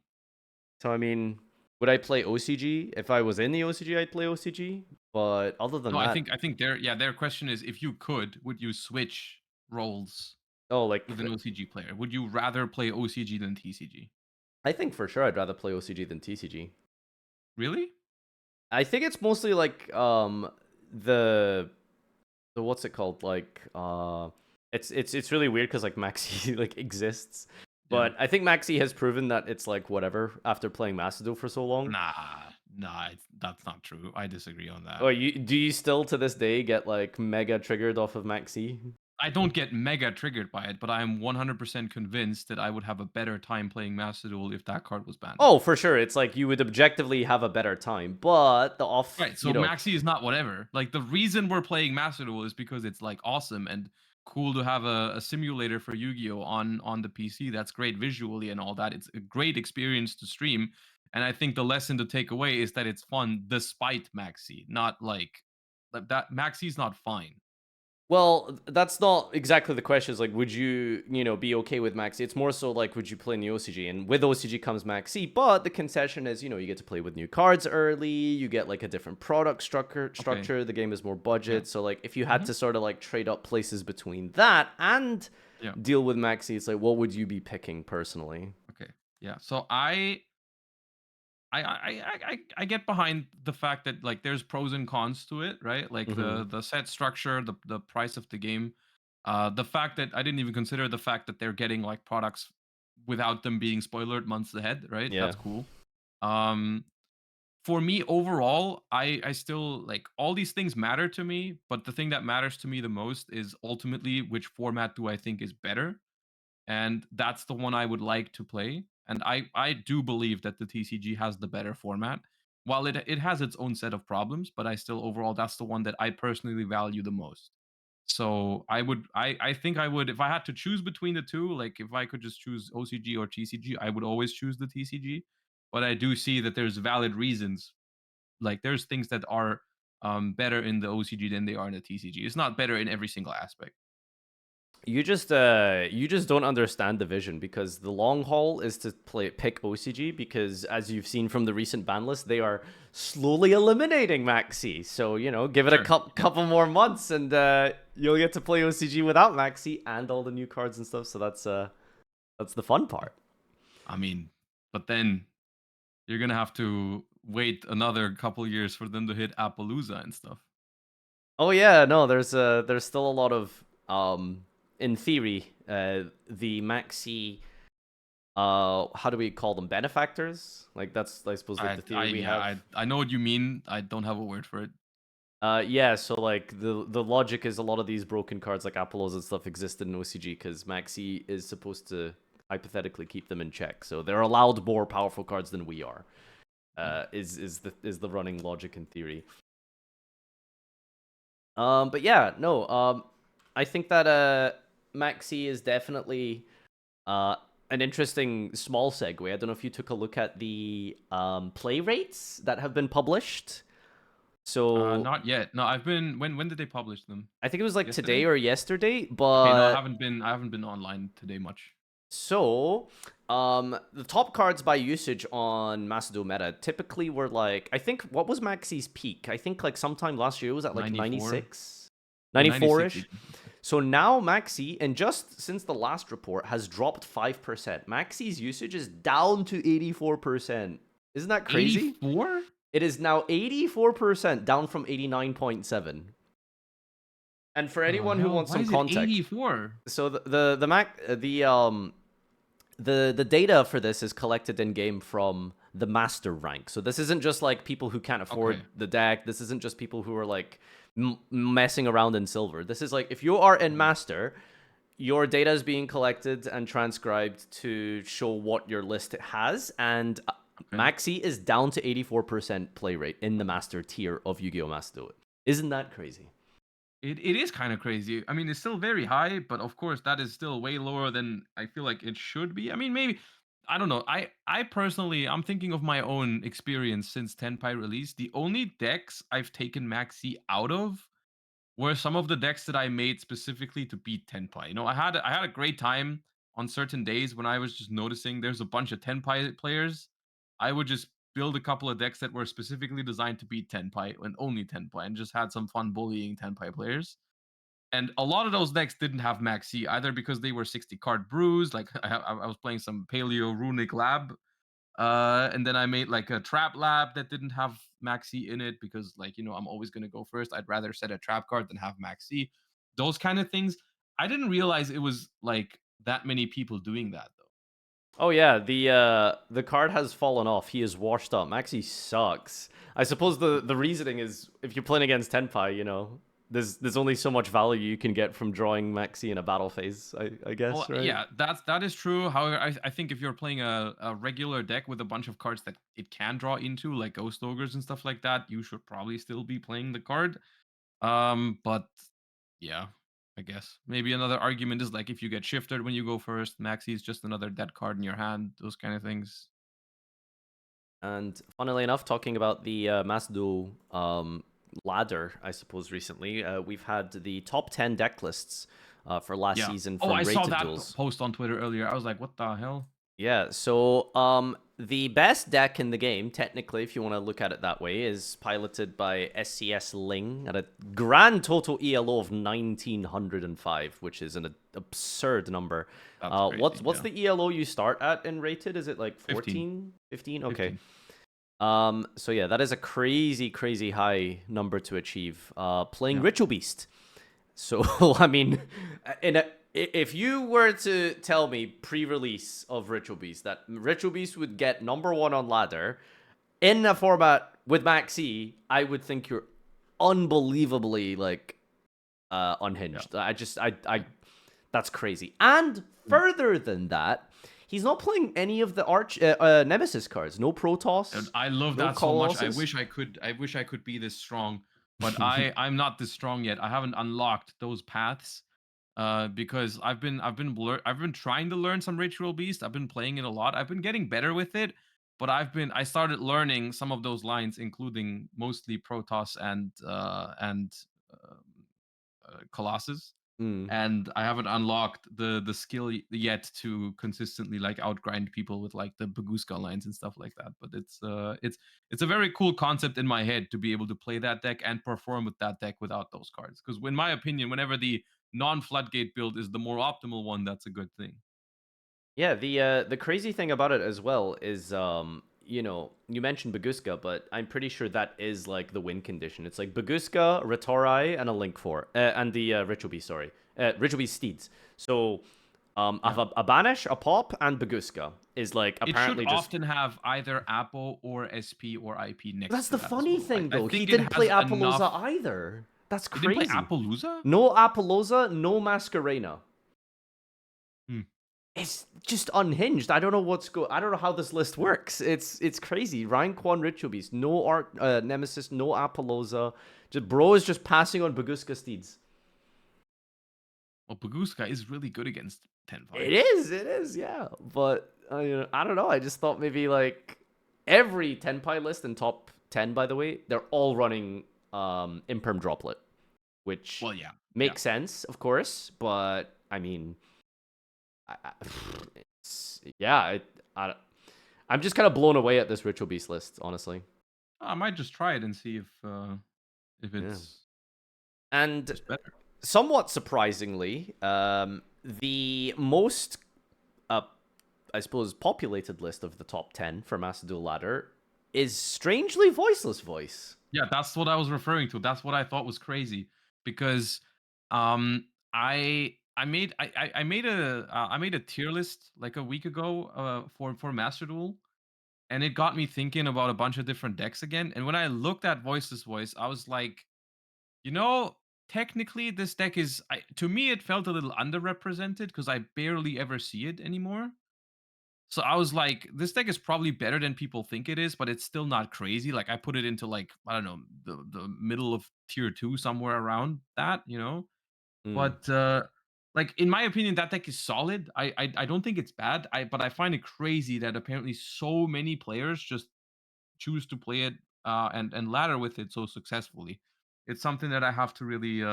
So I mean, would I play OCG? If I was in the OCG, I'd play OCG. But other than No, I that, think I think their question is, if you could, would you switch roles oh, like with an OCG player? Would you rather play OCG than TCG? I think for sure I'd rather play OCG than TCG. Really? I think it's mostly like the what's it called? Like it's really weird because like Maxi like exists. Yeah. But I think Maxi has proven that it's like whatever after playing Master Duel for so long. Nah, that's not true. I disagree on that. Oh, you still to this day get like mega triggered off of Maxi? I don't get mega triggered by it, but I am 100% convinced that I would have a better time playing Master Duel if that card was banned. Oh, for sure. It's like you would objectively have a better time, but the off, Right, so Maxi is not whatever. Like, the reason we're playing Master Duel is because it's like awesome and cool to have a simulator for Yu-Gi-Oh on the PC. That's great visually and all that. It's a great experience to stream. And I think the lesson to take away is that it's fun despite Maxi, not like that. Maxi's not fine. well, that's not exactly the question. Is like, would you, be okay with Maxi? It's more so like, would you play in the OCG? And with OCG comes Maxi, but the concession is, you get to play with new cards early. You get like a different product structure. Okay. Structure. The game is more Yeah. budget. So like, if you had Hmm. to sort of like trade up places between that and Yeah. deal with Maxi, it's like, what would you be picking personally? Okay. Yeah. So I get behind the fact that like there's pros and cons to it, right? Like Mm-hmm. the set structure, the price of the game, the fact that I didn't even consider the fact that they're getting like products without them being spoilered months ahead, right? Yeah. That's cool. Um, for me overall, I still like all these things matter to me, but the thing that matters to me the most is ultimately which format do I think is better, and that's the one I would like to play. And I do believe that the TCG has the better format. While it has its own set of problems, but I still overall that's the one that I personally value the most. So I think I would, if I had to choose between the two, like if I could just choose OCG or TCG, I would always choose the TCG. But I do see that there's valid reasons. Like there's things that are better in the OCG than they are in the TCG. It's not better in every single aspect. You just don't understand the vision, because the long haul is to pick OCG, because as you've seen from the recent ban list, they are slowly eliminating Maxi. So, give it a Sure. couple more months and you'll get to play OCG without Maxi and all the new cards and stuff. So that's the fun part. I mean, but then you're gonna have to wait another couple years for them to hit Appaloosa and stuff. Oh yeah, no, there's still a lot of in theory, the Maxi, how do we call them, benefactors, like that's, I suppose, like the theory we Yeah, have. I know what you mean. I don't have a word for it. Yeah, so like the logic is a lot of these broken cards like Apollos and stuff existed in OCG because Maxi is supposed to hypothetically keep them in check, so they're allowed more powerful cards than we are. Yeah. Is the running logic in theory. But yeah, no. I think that Maxi is definitely uh an interesting small segue. I don't know if you took a look at the play rates that have been published. So Not yet. No, I've been. When did they publish them? I think it was like today Yesterday? or yesterday, Okay, no, I but haven't been. I haven't been online today much. so the top cards by usage on Master Duel meta typically were like, I think, what was Maxi's peak? I think like sometime last year it was at like 94. 96, Yeah, 96. 94-ish. So now Maxi, and just since the last report, has dropped 5%. Maxi's usage is down to 84%. Isn't that crazy? 84? It is now 84%, down from 89.7. And for The anyone who hell? wants Why some is it context, 84? so the data for this is collected in game from the master rank. So this isn't just like people who can't afford Okay. the deck. This isn't just people who are like messing around in silver. This is like if you are in master, your data is being collected and transcribed to show what your list has, and Okay. Maxi is down to 84% play rate in the master tier of Yu-Gi-Oh! Master Duel. Isn't that crazy? It is kind of crazy. I mean, it's still very high, but of course that is still way lower than I feel like it should be. I mean, maybe I don't know. I personally I'm thinking of my own experience since 10 Pi release. The only decks I've taken Maxi out of were some of the decks that I made specifically to beat Tenpai. You know, I had a great time on certain days when I was just noticing there's a bunch of Tenpai players. I would just build a couple of decks that were specifically designed to beat Tenpai and only Tenpai, and just had some fun bullying Tenpai players. And a lot of those decks didn't have Maxi either because they were 60 card brews. Like I was playing some Paleo Runic Lab, and then I made like a trap lab that didn't have Maxi in it because, like, you know, I'm always going to go first. I'd rather set a trap card than have Maxi. Those kind of things. I didn't realize it was like that many people doing that though. Oh yeah, the card has fallen off. He is washed up. Maxi sucks. I suppose the reasoning is if you're playing against Tenpai, you know, there's only so much value you can get from drawing Maxi in a battle phase. I Well, guess, right? yeah, that is true. However, I think if you're playing a regular deck with a bunch of cards that it can draw into, like Ghost Ogres and stuff like that, you should probably still be playing the card. But yeah, I guess maybe another argument is like if you get shifted when you go first, Maxi is just another dead card in your hand. Those kind of things. And funnily enough, talking about the Master Duel ladder, I suppose recently we've had the top 10 deck lists for last Yeah. season Oh, from I saw Rated that Duels. post on Twitter earlier. I was like, what the hell? Yeah, so the best deck in the game, technically, if you want to look at it that way, is piloted by SCS Ling at a grand total ELO of 1905, which is an absurd number. That's crazy. What's Yeah. the ELO you start at in rated? Is it like 15. 14? 15? Okay. 15. So yeah, that is a crazy, crazy high number to achieve. Playing Yeah. Ritual Beast. So I mean, if you were to tell me pre-release of Ritual Beast that Ritual Beast would get #1 on ladder in a format with Maxi, I would think you're unbelievably like unhinged. Yeah. I that's crazy. And further than that, he's not playing any of the Nemesis cards. No And Protoss, I love no that so much. Colossus. I wish I could be this strong, but I'm not this strong yet. I haven't unlocked those paths. Because I've been trying to learn some Ritual Beast. I've been playing it a lot. I've been getting better with it, but I started learning some of those lines, including mostly Protoss and um, Colossus. Mm. And I haven't unlocked the skill yet to consistently like outgrind people with like the Baguska lines and stuff like that. But it's a very cool concept in my head to be able to play that deck and perform with that deck without those cards. Because in my opinion, whenever the non-floodgate build is the more optimal one, that's a good thing. Yeah, the crazy thing about it as well is you know, you mentioned Baguska, but I'm pretty sure that is like the win condition. It's like Baguska, Ratorai, and a Link 4. And the Ritual Beast, sorry. Ritual Beast Steeds. So I Yeah. have a Banish, a Pop, and Baguska is like It should apparently just. often have either Apple or SP or IP next That's to the that as funny well. thing I though. He think it didn't play has Apollousa enough. either. That's You didn't play crazy. Appaloosa? No Apollousa, no Masquerena. Hmm. It's just unhinged. I don't know I don't know how this list works. It's crazy. Rank 1 Ritual Beast, no Art Nemesis, no Apollousa. Just bro is just passing on Baguska Steeds. Well, Baguska is really good against It 10-5. is, yeah. But I don't know. I just thought maybe like every 10 pie list and top 10, by the way, they're all running Imperm Droplet, which Well, yeah, yeah. makes sense, of course, but I mean, I, yeah, I'm just kind of blown away at this Ritual Beast list, honestly. I might just try it and see if Yeah, it's and just better. somewhat surprisingly, the most, uh, I suppose, populated list of the top 10 for Master Duel Ladder is strangely Voiceless Voice. Yeah, that's what I was referring to. That's what I thought was crazy because um I made a tier list like a week ago for Master Duel, and it got me thinking about a bunch of different decks again. And when I looked at Voiceless Voice, I was like, you know, technically this deck is to me it felt a little underrepresented because I barely ever see it anymore. So I was like, this deck is probably better than people think it is, but it's still not crazy. Like I put it into like, I don't know, the middle of tier 2, somewhere around that, you know? Mm. But like in my opinion, that deck is solid. I don't think it's bad. But I find it crazy that apparently so many players just choose to play it and ladder with it so successfully. It's something that I have to really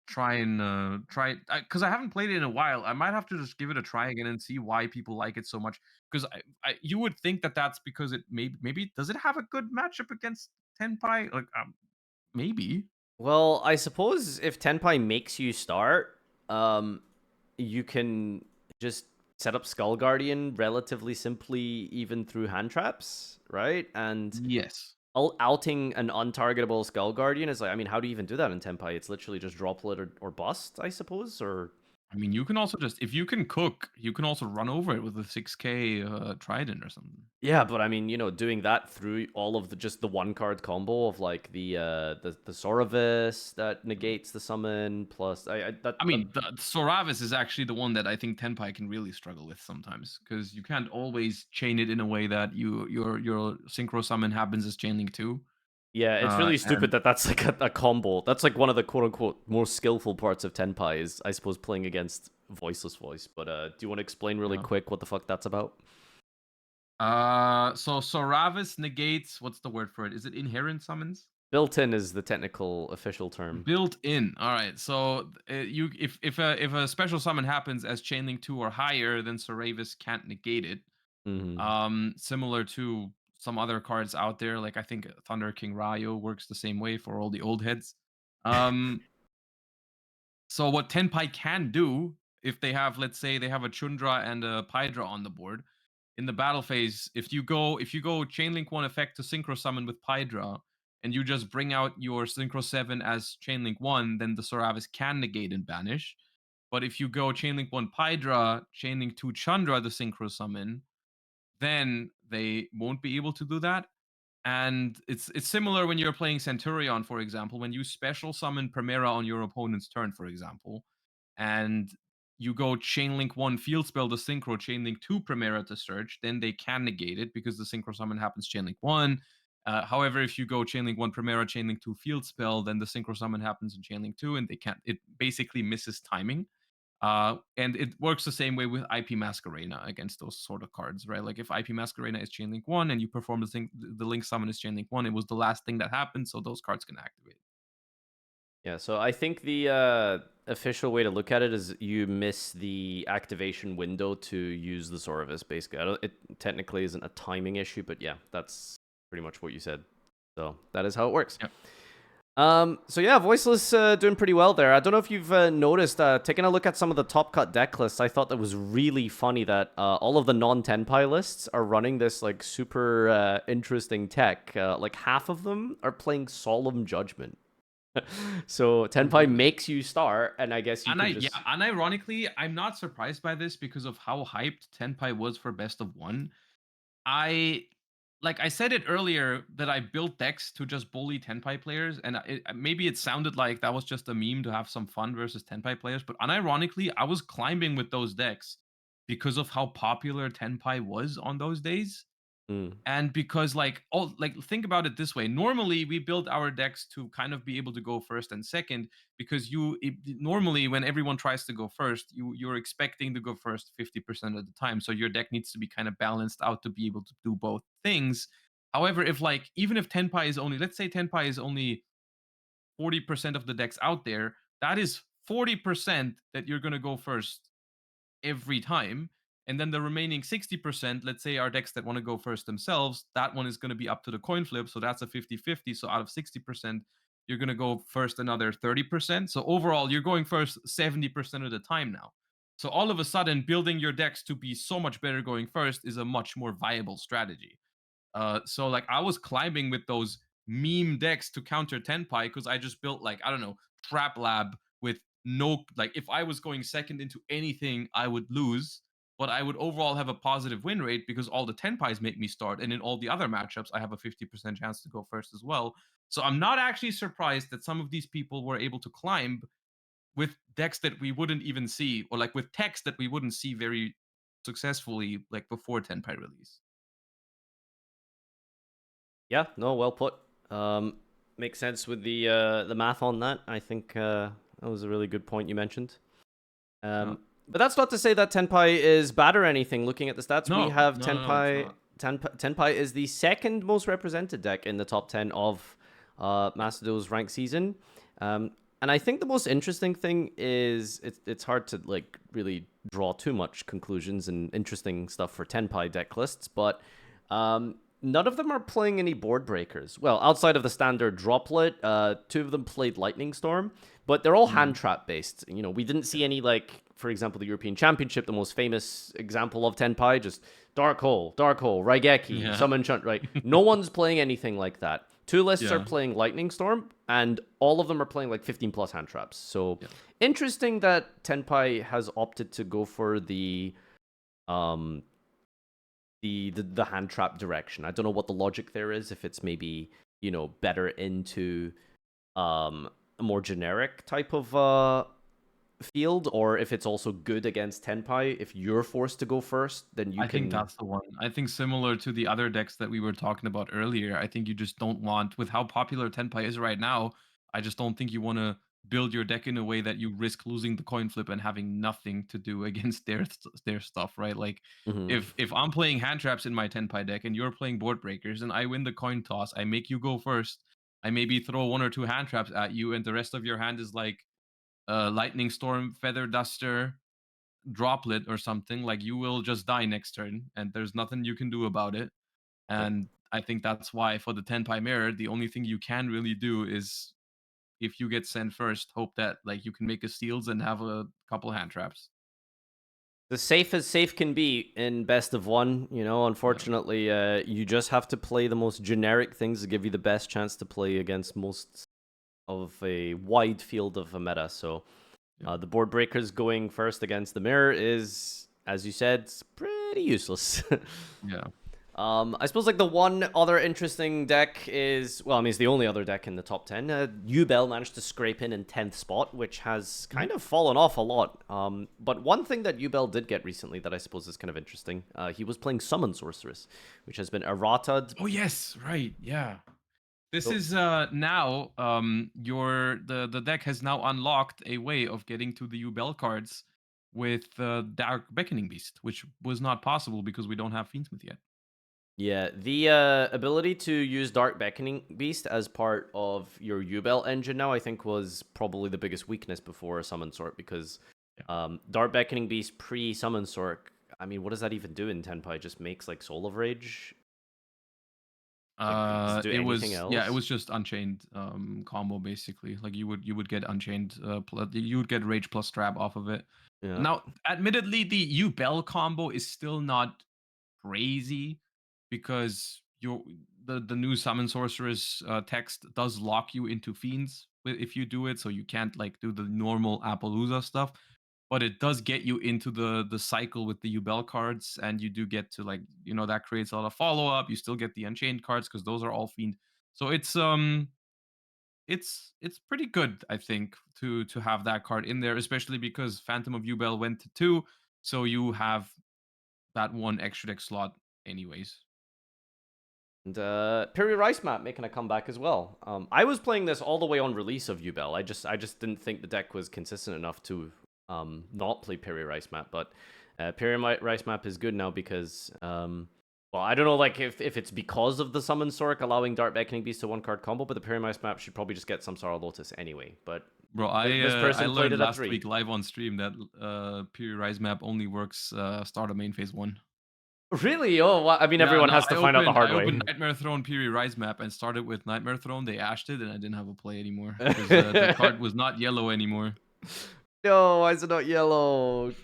try it because I haven't played it in a while. I might have to just give it a try again and see why people like it so much. Because you would think that that's because it maybe does it have a good matchup against Tenpai? Like maybe. Well, I suppose if Tenpai makes you start, um, you can just set up Skull Guardian relatively simply, even through hand traps, right? And Yes. outing an untargetable Skull Guardian is like, I mean, how do you even do that in Tenpai? It's literally just droplet or bust, I suppose, or I mean, you can also just if you can cook, you can also run over it with a 6K trident or something. yeah, but I mean, doing that through all of the just the one card combo of like the Soravis that negates the summon plus I I that mean, the Soravis is actually the one that I think Tenpai can really struggle with sometimes because you can't always chain it in a way that your synchro summon happens as chain link 2. yeah, it's really stupid And that that's like a combo. That's like one of the quote unquote more skillful parts of Tenpai is I suppose playing against voiceless voice. But do you want to explain really yeah. quick what the fuck that's about? So Soravis negates what's the word for it? Is it inherent summons? Built in is the technical official term. Built in. All right. So you if a special summon happens as chain link 2 or higher, then Soravis can't negate it. Hmm. Similar to some other cards out there, like I think Thunder King Ryo works the same way for all the old heads. Um, so what Tenpai can do if they have, let's say, they have a Chundra and a Pydra on the board in the battle phase, if you go Chainlink 1 effect to Synchro Summon with Pydra, and you just bring out your Synchro 7 as Chainlink 1, then the Soravis can negate and banish. But if you go Chainlink 1 Pydra, Chainlink 2 Chandra the Synchro Summon, then they won't be able to do that. And it's similar when you're playing Centurion, for example, when you special summon Primera on your opponent's turn, for example, and you go Chainlink 1 field spell the synchro, Chainlink 2 Primera to search, then they can negate it because the synchro summon happens Chainlink 1. However, if you go Chainlink 1 Primera, Chainlink 2 field spell, then the synchro summon happens in Chainlink 2 and they can't, it basically misses timing. And it works the same way with IP Masquerena against those sort of cards, right? Like if IP Masquerena is Chainlink 1 and you perform the Link Summon is Chainlink 1, it was the last thing that happened, so those cards can activate. Yeah, so I think the official way to look at it is you miss the activation window to use the Zoravis, basically. It technically isn't a timing issue, but yeah, that's pretty much what you said. So that is how it works. Yep. So yeah, Voiceless doing pretty well there. I don't know if you've noticed, taking a look at some of the top cut deck lists, I thought that was really funny that all of the non-Tenpai lists are running this like super interesting tech. Like half of them are playing Solemn Judgment. So Oh, Tenpai really? makes you start, and I guess you And can just unironically, I'm not surprised by this because of how hyped Tenpai was for best of one. I like I said it earlier that I built decks to just bully Tenpai players, and maybe it sounded like that was just a meme to have some fun versus Tenpai players, but unironically, I was climbing with those decks because of how popular Tenpai was on those days. mm, And because think about it this way, normally we build our decks to kind of be able to go first and second because normally when everyone tries to go first, you're expecting to go first 50% of the time, so your deck needs to be kind of balanced out to be able to do both things. However, if like even if Tenpai is only, let's say Tenpai is only 40% of the decks out there, that is 40% that you're gonna go first every time. And then the remaining 60%, let's say our decks that want to go first themselves, that one is going to be up to the coin flip. So that's a 50-50. So out of 60%, you're going to go first another 30%. So overall, you're going first 70% of the time now. So all of a sudden, building your decks to be so much better going first is a much more viable strategy. So like I was climbing with those meme decks to counter Tenpai because I just built like, I don't know, Trap Lab with no, like if I was going second into anything, I would lose, but I would overall have a positive win rate because all the Tenpais make me start, and in all the other matchups, I have a 50% chance to go first as well. So I'm not actually surprised that some of these people were able to climb with decks that we wouldn't even see, or like with techs that we wouldn't see very successfully like before Tenpai release. Yeah, no, well put. Makes sense with the math on that. I think that was a really good point you mentioned. Yeah. But that's not to say that Tenpai is bad or anything. Looking at the stats, we No, have no, no, no, it's Tenpai. not. Tenpai is the second most represented deck in the top 10 of Yeah. Master Duel's ranked season. And I think the most interesting thing is it's hard to like really draw too much conclusions and interesting stuff for Tenpai deck lists, but none of them are playing any board breakers. Well, outside of the standard droplet, two of them played Lightning Storm, but they're all hand Mm. trap based. You know, we didn't Yeah. see any like, for example, the European Championship, the most famous example of Tenpai, just Dark Hole, Raigeki, Yeah. Summon Chunt, right? No one's playing anything like that. Two lists are Yeah. playing Lightning Storm, and all of them are playing like 15 plus hand traps. So Yeah. interesting that Tenpai has opted to go for um the hand trap direction. I don't know what the logic there is. If it's maybe better into a more generic type of field, or if it's also good against Tenpai. If you're forced to go first, then you I think can. that's the one. I think similar to the other decks that we were talking about earlier, I think you just don't want, with how popular Tenpai is right now, I just don't think you want to build your deck in a way that you risk losing the coin flip and having nothing to do against their stuff, right? Like Mhm. if I'm playing hand traps in my Tenpai deck and you're playing board breakers and I win the coin toss, I make you go first. I maybe throw one or two hand traps at you and the rest of your hand is like lightning storm, feather duster, droplet or something, like you will just die next turn and there's nothing you can do about it. Yep. And I think that's why for the Tenpai mirror, the only thing you can really do is if you get sent first, hope that like you can make a steals and have a couple hand traps. The safe as safe can be in best of one. Yeah. Unfortunately, you just have to play the most generic things to give you the best chance to play against most of a wide field of a meta. So Yeah. the board breakers going first against the mirror is, as you said, pretty useless. Yeah. I suppose like the one other interesting deck is, well, I mean, it's the only other deck in the top 10. Ubel managed to scrape in 10th spot, which has Mhm. kind of fallen off a lot. But one thing that Ubel did get recently that I suppose is kind of interesting, he was playing Summon Sorceress, which has been errata'd. Oh yes, right. Yeah. This So is now your the deck has now unlocked a way of getting to the Ubel cards with Dark Beckoning Beast, which was not possible because we don't have Fiendsmith yet. yeah, the ability to use Dark Beckoning Beast as part of your U-Belt engine now, I think, was probably the biggest weakness before Summon Sort, because Yeah. Dark Beckoning Beast pre-Summon Sort, I mean, what does that even do in Tenpai? It just makes, like, Soul of Rage? Like, does it do It anything was, yeah, it else? was just Unchained combo basically. Like you would get Unchained, you would get Rage plus Trap off of it. Yeah. Now, admittedly, the U Bell combo is still not crazy because the new Summon Sorceress text does lock you into Fiends if you do it, so you can't like do the normal Appaloosa stuff. But it does get you into the cycle with the Ubel cards, and you do get to like that creates a lot of follow up. You still get the Unchained cards because those are all Fiend. So it's pretty good, I think, to have that card in there, especially because Phantom of Ubel went to 2, so you have that one extra deck slot anyways. And Piri Rice Map making a comeback as well. I was playing this all the way on release of Ubel. I just didn't think the deck was consistent enough to not play Piri Rice Map. But Piri Rice Map is good now because Well, I don't know, like if it's because of the summon Sork allowing Dark Beckoning Beast to one card combo, but the Paramouse map should probably just get some Sorrow Lotus anyway. But Bro, this I person played learned it at last 3. week live on stream that Piri Rise map only works start of main phase 1. Really? Oh, I mean, Yeah, everyone no, has to find out the I hard opened way. Nightmare Throne Piri Rise map and started with Nightmare Throne. They ashed it, and I didn't have a play anymore because the card was not yellow anymore. No, why is it not yellow?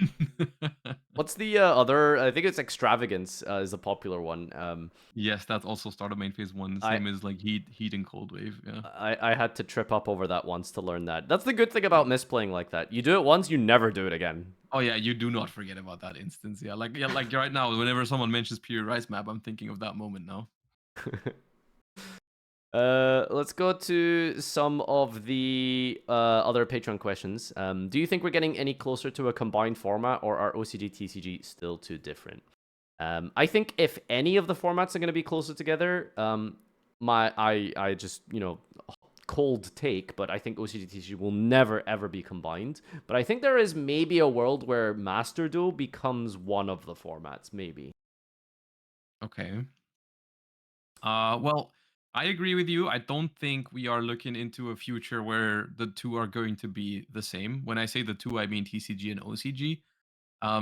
What's the other? I think it's Extravagance is a popular one. Yes, that's also start of main phase 1, the I same as like heat and cold wave. Yeah. I had to trip up over that once to learn that. That's the good thing about misplaying like that. You do it once, you never do it again. Oh yeah, you do not forget about that instance. Yeah, like right now, whenever someone mentions Piri Rise map, I'm thinking of that moment now. Let's go to some of the other Patreon questions. Do you think we're getting any closer to a combined format, or are OCG TCG still too different? I think if any of the formats are going to be closer together, I just cold take, but I think OCG TCG will never ever be combined. But I think there is maybe a world where Master Duel becomes one of the formats, maybe. Okay. Well, I agree with you. I don't think we are looking into a future where the two are going to be the same. When I say the two, I mean TCG and OCG.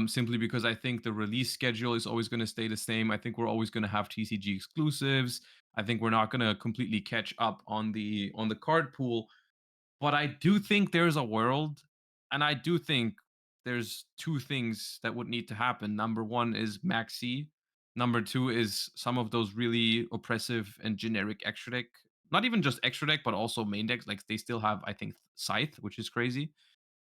Simply because I think the release schedule is always going to stay the same. I think we're always going to have TCG exclusives. I think we're not going to completely catch up on the card pool. But I do think there's a world, and I do think there's two things that would need to happen. Number one is Maxi. Number two is some of those really oppressive and generic extra deck. Not even just extra deck, but also main decks. Like they still have, I think, Scythe, which is crazy.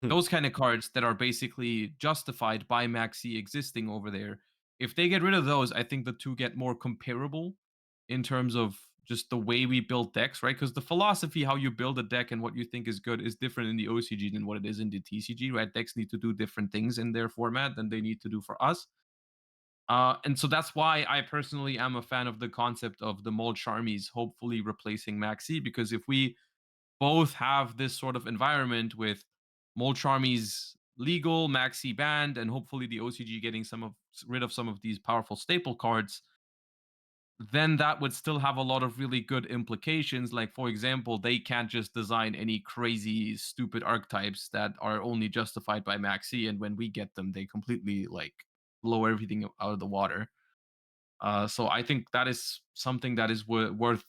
Hmm. Those kind of cards that are basically justified by Maxi existing over there. If they get rid of those, I think the two get more comparable in terms of just the way we build decks, right? Because the philosophy, how you build a deck and what you think is good, is different in the OCG than what it is in the TCG, right? Decks need to do different things in their format than they need to do for us. And so that's why I personally am a fan of the concept of the Mold Charmies hopefully replacing Maxi, because if we both have this sort of environment with Mold Charmies legal, Maxi banned, and hopefully the OCG getting rid of some of these powerful staple cards, then that would still have a lot of really good implications. Like, for example, they can't just design any crazy, stupid archetypes that are only justified by Maxi, and when we get them, they completely like blow everything out of the water. So I think that is something that is worth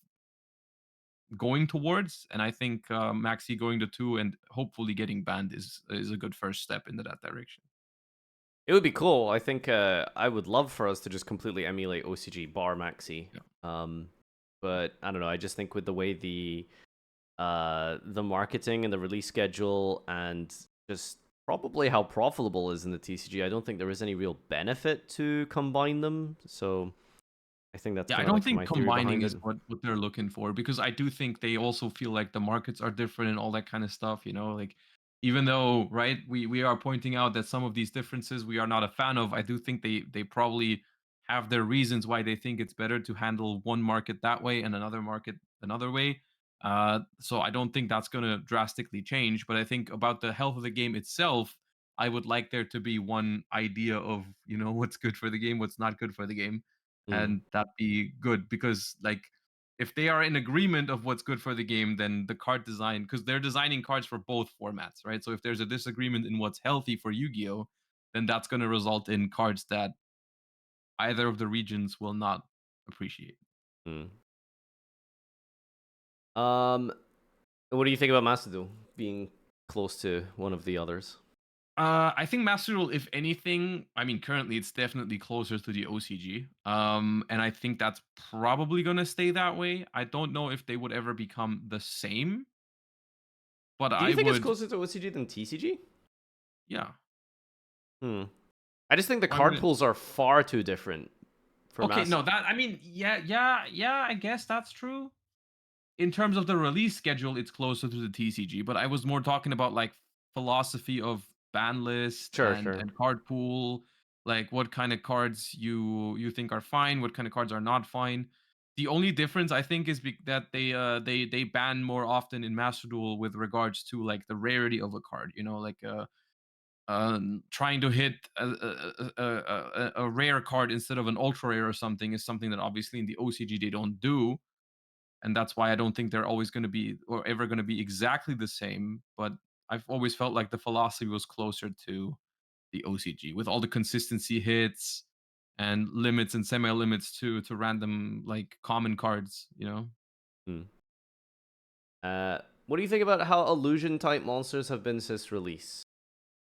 going towards, and I think Maxi going to two and hopefully getting banned is a good first step into that direction. It would be cool. I think I would love for us to just completely emulate OCG bar Maxi. Yeah. Um, but I don't know. I just think with the way the marketing and the release schedule and just probably how profitable is in the TCG, I don't think there is any real benefit to combine them. So I think that's Yeah, I kind of don't like think my theory combining behind is it. what they're looking for, because I do think they also feel like the markets are different and all that kind of stuff, you know, like even though, right, we are pointing out that some of these differences we are not a fan of, I do think they probably have their reasons why they think it's better to handle one market that way and another market another way. So I don't think that's going to drastically change, but I think about the health of the game itself, I would like there to be one idea of, you know, what's good for the game, what's not good for the game, Mm. and that be good, because like if they are in agreement of what's good for the game, then the card design, because they're designing cards for both formats, right? So if there's a disagreement in what's healthy for Yu-Gi-Oh, then that's going to result in cards that either of the regions will not appreciate. Mm. Um, what do you think about Master Duel being close to one of the others? I think Master Duel, if anything, I mean, currently it's definitely closer to the OCG. And I think that's probably gonna stay that way. I don't know if they would ever become the same, but Do you I think it's would, closer to OCG than TCG? yeah. Hmm. I just think the Why card would pools are far too different for Okay, Master. no, that I mean, yeah, I guess that's true. In terms of the release schedule, it's closer to the TCG, but I was more talking about like philosophy of ban list Sure, sure. and card pool, like what kind of cards you think are fine, what kind of cards are not fine. The only difference I think is that they ban more often in Master Duel with regards to like the rarity of a card, you know, like trying to hit a rare card instead of an ultra rare or something is something that obviously in the OCG they don't do, and that's why I don't think they're always going to be or ever going to be exactly the same. But I've always felt like the philosophy was closer to the OCG with all the consistency hits and limits and semi limits to random like common cards. You know. Hmm. What do you think about how illusion type monsters have been since release?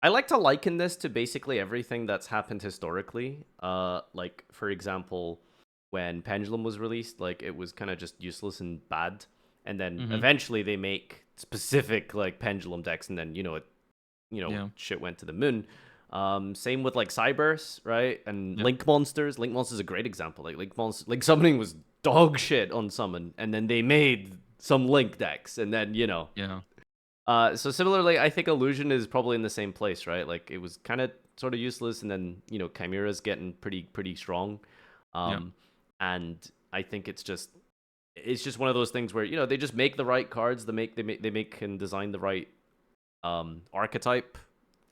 I like to liken this to basically everything that's happened historically. Like for example, when Pendulum was released, like it was kind of just useless and bad, and then Hmm. eventually they make specific like Pendulum decks, and then Yeah. shit went to the moon. Same with like Cybers, right? And Yep. Link Monsters. Link Monsters is a great example. Like Link Summoning was dog shit on Summon, and then they made some Link decks, and then Yeah. so similarly, I think Illusion is probably in the same place, right? Like it was kind of sort of useless, and then Chimera's getting pretty strong, Yeah. um, and I think it's just one of those things where they just make the right cards, they make and design the right archetype,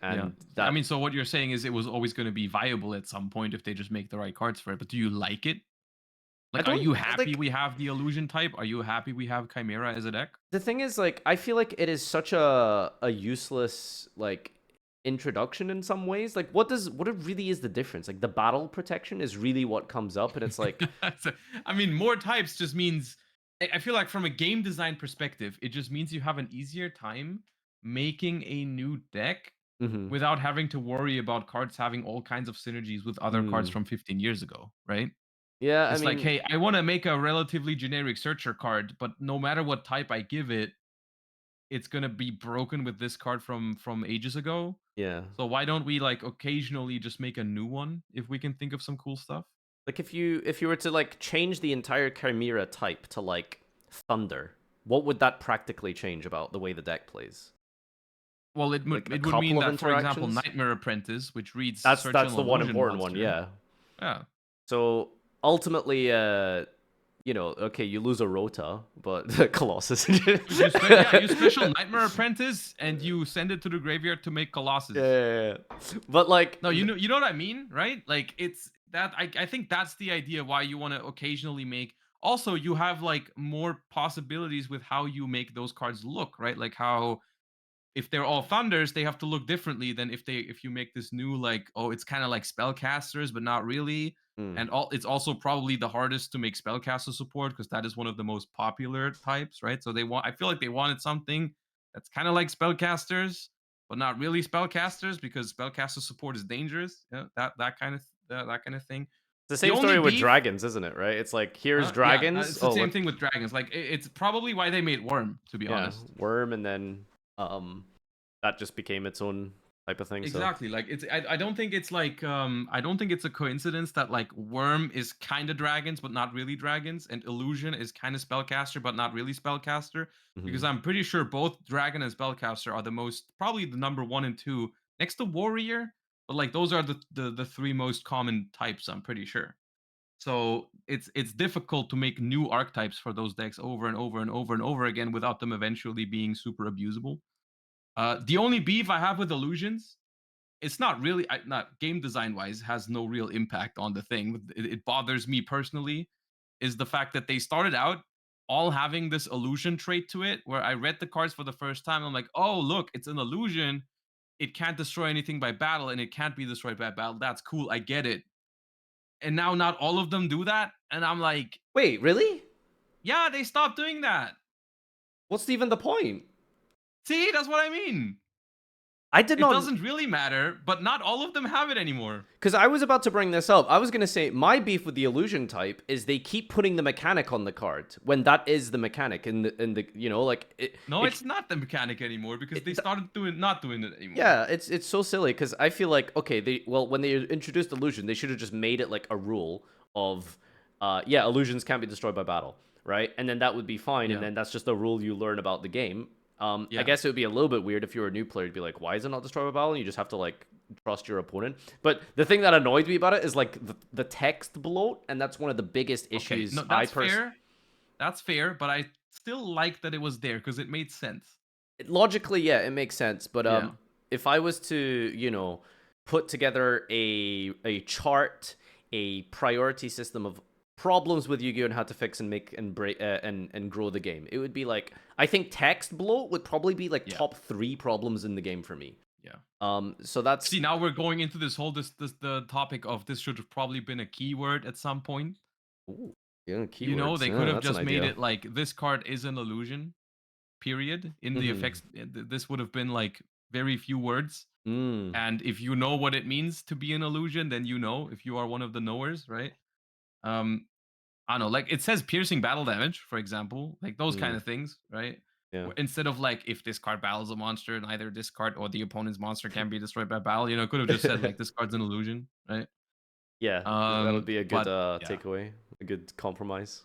Yeah. and I that mean, so what you're saying is it was always going to be viable at some point if they just make the right cards for it. But do you like it? I Like, are don't you happy like. we have the illusion type? Are you happy we have Chimera as a deck? The thing is, like, I feel like it is such a useless like introduction in some ways. Like, what it really is the difference? Like, the battle protection is really what comes up, and it's like, So, I mean, more types just means I feel like from a game design perspective, it just means you have an easier time making a new deck mm-hmm, without having to worry about cards having all kinds of synergies with other cards mm, from 15 years ago, right? yeah. I It's like, mean, hey, I want to make a relatively generic searcher card, but no matter what type I give it, it's gonna be broken with this card from ages ago. yeah. So why don't we like occasionally just make a new one if we can think of some cool stuff? Like, if you were to like change the entire Chimera type to like Thunder, what would that practically change about the way the deck plays? Well, Like a it would mean couple of that, for example, interactions. Nightmare Apprentice, which reads That's Search an that's the one Illusion important one. monster. Yeah. Yeah. So ultimately, okay, you lose a Rota, but Colossus. Yeah, you special Nightmare Apprentice and you send it to the graveyard to make Colossus. Yeah. But like, No, you know what I mean, right? Like it's that I think that's the idea why you want to occasionally make. Also, you have like more possibilities with how you make those cards look, right? Like how if they're all thunders, they have to look differently than if you make this new like, oh, it's kind of like spellcasters, but not really. mm, And it's also probably the hardest to make spellcaster support because that is one of the most popular types, right? So I feel like they wanted something that's kind of like spellcasters, but not really spellcasters because spellcaster support is dangerous. Yeah, that kind of thing. it's the The same only story with beef, dragons, isn't it? Right? It's like here's yeah, dragons. it's the Oh, same let thing with dragons. Like it's probably why they made Worm, to be yeah, honest. worm, and then um, that just became its own type of thing. So Exactly. Like I don't think it's like I don't think it's a coincidence that like Worm is kind of dragons but not really dragons and Illusion is kind of spellcaster but not really spellcaster because mhm. I'm pretty sure both dragon and spellcaster are the most probably the number 1 and 2 next to warrior, but like those are the three most common types, I'm pretty sure. So it's difficult to make new archetypes for those decks over and over and over and over again without them eventually being super abusable. The only beef I have with illusions, it's not really not game design wise has no real impact on the thing. It bothers me personally is the fact that they started out all having this illusion trait to it where I read the cards for the first time. I'm like, oh look, it's an illusion. It can't destroy anything by battle and it can't be destroyed by battle. That's cool. I get it. And now not all of them do that. And I'm like, Wait, really? yeah, they stopped doing that. What's even the point? See, that's what I mean. I did It not. doesn't really matter, but not all of them have it anymore. Because I was about to bring this up. I was going to say my beef with the illusion type is they keep putting the mechanic on the card when that is the mechanic in the like No, it's not the mechanic anymore because they it started doing not doing it anymore. yeah, it's so silly because I feel like okay, when they introduced illusion, they should have just made it like a rule of yeah, illusions can't be destroyed by battle, right? And then that would be fine, and Yeah, then that's just a rule you learn about the game. I yeah, guess it would be a little bit weird if you were a new player to be like, why is it not destroyed by battle? And you just have to like trust your opponent. But the thing that annoyed me about it is like the text bloat, and that's one of the biggest okay. issues No, I that's personally. fair. That's fair, but I still like that it was there because it made sense. Logically, yeah, it makes sense, but Yeah. if I was to, put together a chart, a priority system of problems with Yu-Gi-Oh and how to fix and make and break and grow the game, it would be like I think text bloat would probably be like Yeah. top 3 problems in the game for me. Yeah. So that's See, now we're going into this whole this the topic of this should have probably been a keyword at some point. ooh, yeah, You know, keywords. they could Yeah, have that's an just made idea. it like this card is an illusion, period. In the Mhm. effects, this would have been like very few words. Mm. And if you know what it means to be an illusion, then you know if you are one of the knowers, right? Um, I don't know, like it says piercing battle damage, for example, like those kind Mm. of things, right? Yeah. Instead of like if this card battles a monster, neither this card or the opponent's monster can be destroyed by battle. You know, it could have just said like this card's an illusion, right? Yeah, that would be a good But yeah, takeaway, a good compromise.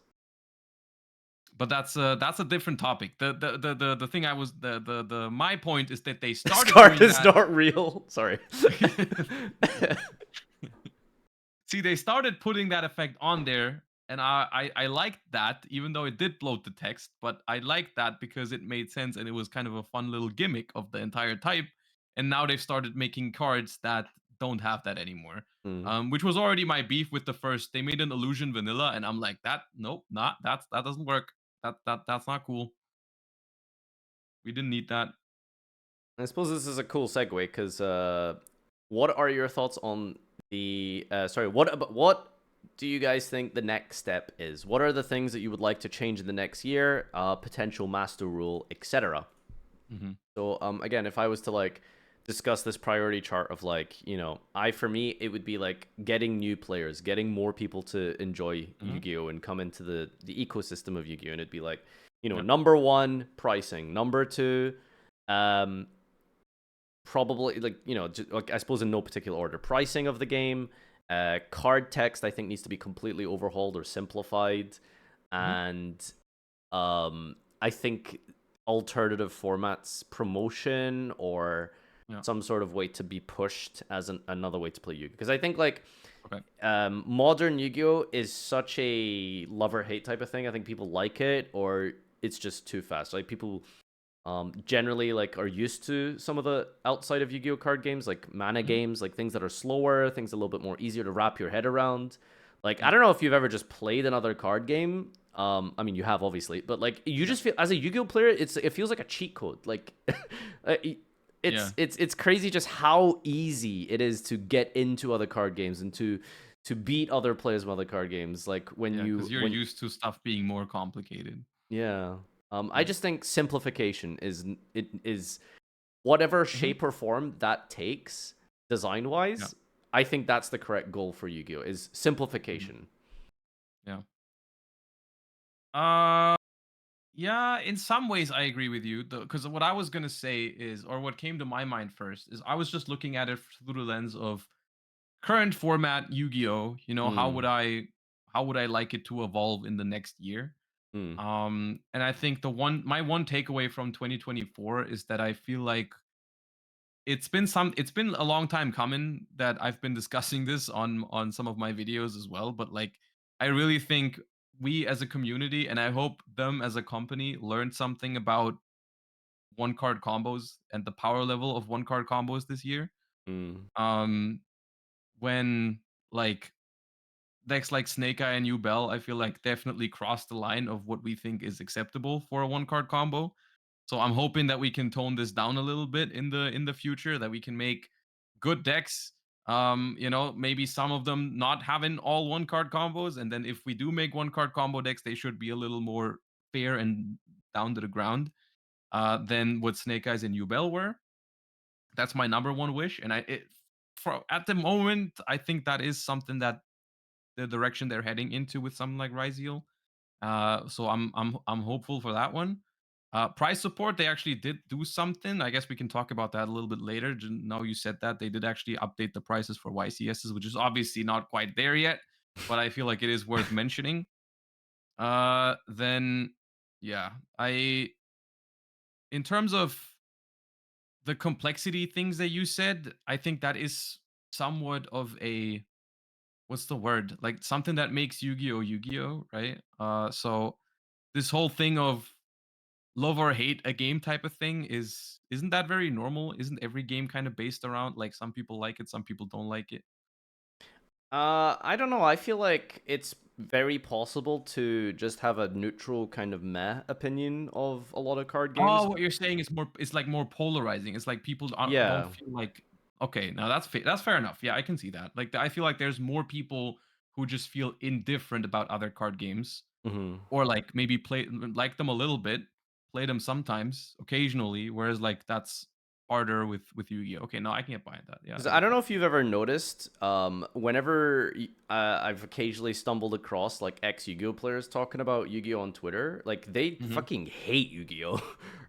but that's a different topic. The thing I was the my point is that they This started card doing is that. not real. Sorry. See, they started putting that effect on there, and I liked that, even though it did bloat the text. But I liked that because it made sense and it was kind of a fun little gimmick of the entire type. And now they've started making cards that don't have that anymore. Mm. Which was already my beef with the first. They made an illusion vanilla, and I'm like, that nope, not that doesn't work. That's not cool. We didn't need that. I suppose this is a cool segue because what are your thoughts on the sorry, what do you guys think the next step is? What are the things that you would like to change in the next year? Potential master rule, etc. Hmm. So again, if I was to like discuss this priority chart of like, I for me it would be like getting new players, getting more people to enjoy Hmm. Yu-Gi-Oh and come into the ecosystem of Yu-Gi-Oh, and it'd be like, Yeah. number 1, pricing, number 2, um probably like, just, like, I suppose in no particular order, pricing of the game, card text I think needs to be completely overhauled or simplified, Hmm. and I think alternative formats promotion or Yeah. some sort of way to be pushed as another way to play Yu-Gi-Oh, because I think like Okay. modern Yu-Gi-Oh is such a love or hate type of thing. I think people like it or it's just too fast. Like people generally like are used to some of the outside of Yu-Gi-Oh card games, like mana Hmm. games, like things that are slower, things a little bit more easier to wrap your head around. Like I Yeah. don't know if you've ever just played another card game. I mean you have obviously, but like you Yeah. just feel as a Yu-Gi-Oh player, it feels like a cheat code. Like uh, Yeah. it's crazy just how easy it is to get into other card games and to beat other players with other card games. Like when Yeah. Because you you're when used to stuff being more complicated. yeah. I Yeah. just think simplification is whatever Hmm. shape or form that takes design Yeah. wise. I think that's the correct goal for Yu-Gi-Oh is Hmm. simplification. Yeah. Uh, yeah. In some ways, I agree with you. Because what I was gonna say is, or what came to my mind first is, I was just looking at it through the lens of current format Yu-Gi-Oh. You know, Mm, how would I like it to evolve in the next year? mm, And I think my one takeaway from 2024 is that I feel like it's been a long time coming that I've been discussing this on some of my videos as well, but like I really think we as a community, and I hope them as a company, learned something about one card combos and the power level of one card combos this year. mm, Um when like decks like Snake Eye and U Bell, I feel like definitely crossed the line of what we think is acceptable for a one card combo. So I'm hoping that we can tone this down a little bit in the future, that we can make good decks. You know, maybe some of them not having all one card combos, and then if we do make one card combo decks, they should be a little more fair and down to the ground than what Snake Eyes and Ubel were. That's my number one wish, and for at the moment, I think that is something that the direction they're heading into with something like Ryzeal. So I'm hopeful for that one. Price support, they actually did do something. I guess we can talk about that a little bit later. Now you said that they did actually update the prices for YCSs, which is obviously not quite there yet, but I feel like it is worth mentioning. Then yeah, I in terms of the complexity things that you said, I think that is somewhat of a what's the word? Like something that makes Yu-Gi-Oh! Yu-Gi-Oh! Right? So this whole thing of love or hate a game type of thing isn't that very normal? Isn't every game kind of based around like some people like it, some people don't like it? I don't know. I feel like it's very possible to just have a neutral kind of meh opinion of a lot of card games. Oh, what you're saying is more it's like more polarizing. It's like people don't Yeah. feel like okay, now that's fair enough. Yeah, I can see that. Like I feel like there's more people who just feel indifferent about other card games Hmm. or like maybe play like them a little bit, play them sometimes, occasionally, whereas like that's harder with Yu-Gi-Oh. Okay, no, I can get behind that. Yeah, Because I I get don't know that. if you've ever noticed, whenever I've occasionally stumbled across like ex Yu-Gi-Oh players talking about Yu-Gi-Oh on Twitter, like they Mhm. fucking hate Yu-Gi-Oh,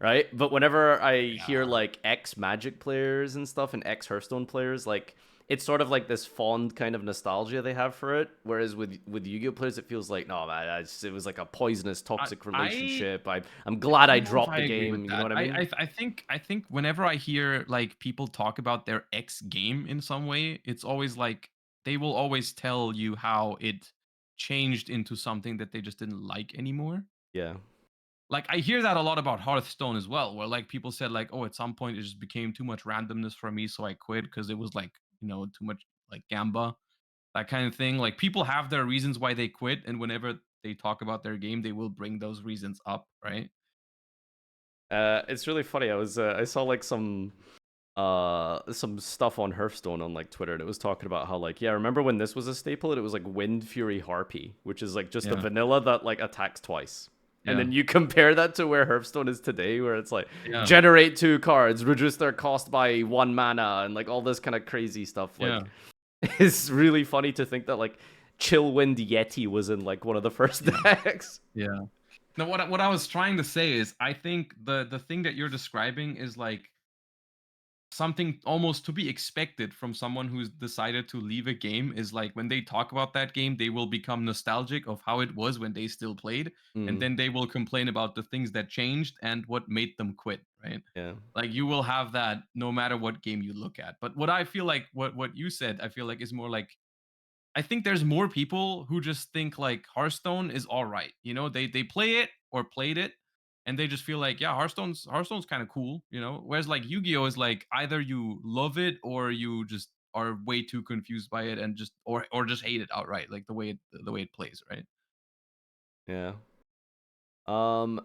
right? But whenever I hear Yeah. like ex Magic players and stuff and ex Hearthstone players, like it's sort of like this fond kind of nostalgia they have for it. Whereas with Yu-Gi-Oh players, it feels like no man, it was like a poisonous, I toxic I relationship. I'm glad I I don't know if dropped I the agree with game. You know that. what I I mean? I I think I think whenever I hear, like, people talk about their ex game in some way, it's always like they will always tell you how it changed into something that they just didn't like anymore. Yeah. Like, I hear that a lot about Hearthstone as well, where, like, people said, like, "Oh, at some point, it just became too much randomness for me, so I quit because it was, like, too much, like, gamba," that kind of thing. Like, people have their reasons why they quit, and whenever they talk about their game, they will bring those reasons up, right? It's really funny. I saw like some stuff on Hearthstone on like Twitter, and it was talking about how like yeah, remember when this was a staple and it was like Wind Fury Harpy, which is like just a Yeah, vanilla that like attacks twice. And yeah. then you compare that to where Hearthstone is today, where it's like Yeah, generate 2 cards, reduce their cost by 1 mana, and like all this kind of crazy stuff. yeah. Like it's really funny to think that like Chill Wind Yeti was in like one of the first Yeah, decks. yeah. No, what I was trying to say is I think the thing that you're describing is like something almost to be expected from someone who's decided to leave a game is like when they talk about that game, they will become nostalgic of how it was when they still played, and Mm, then they will complain about the things that changed and what made them quit, right? yeah. Like you will have that no matter what game you look at. But what I feel like what you said, I feel like is more like I think there's more people who just think like Hearthstone is all right. They play it or played it and they just feel like, yeah, Hearthstone's kind of cool, Whereas like Yu-Gi-Oh is like either you love it or you just are way too confused by it and just or just hate it outright, like the way it plays, right? Yeah. Um,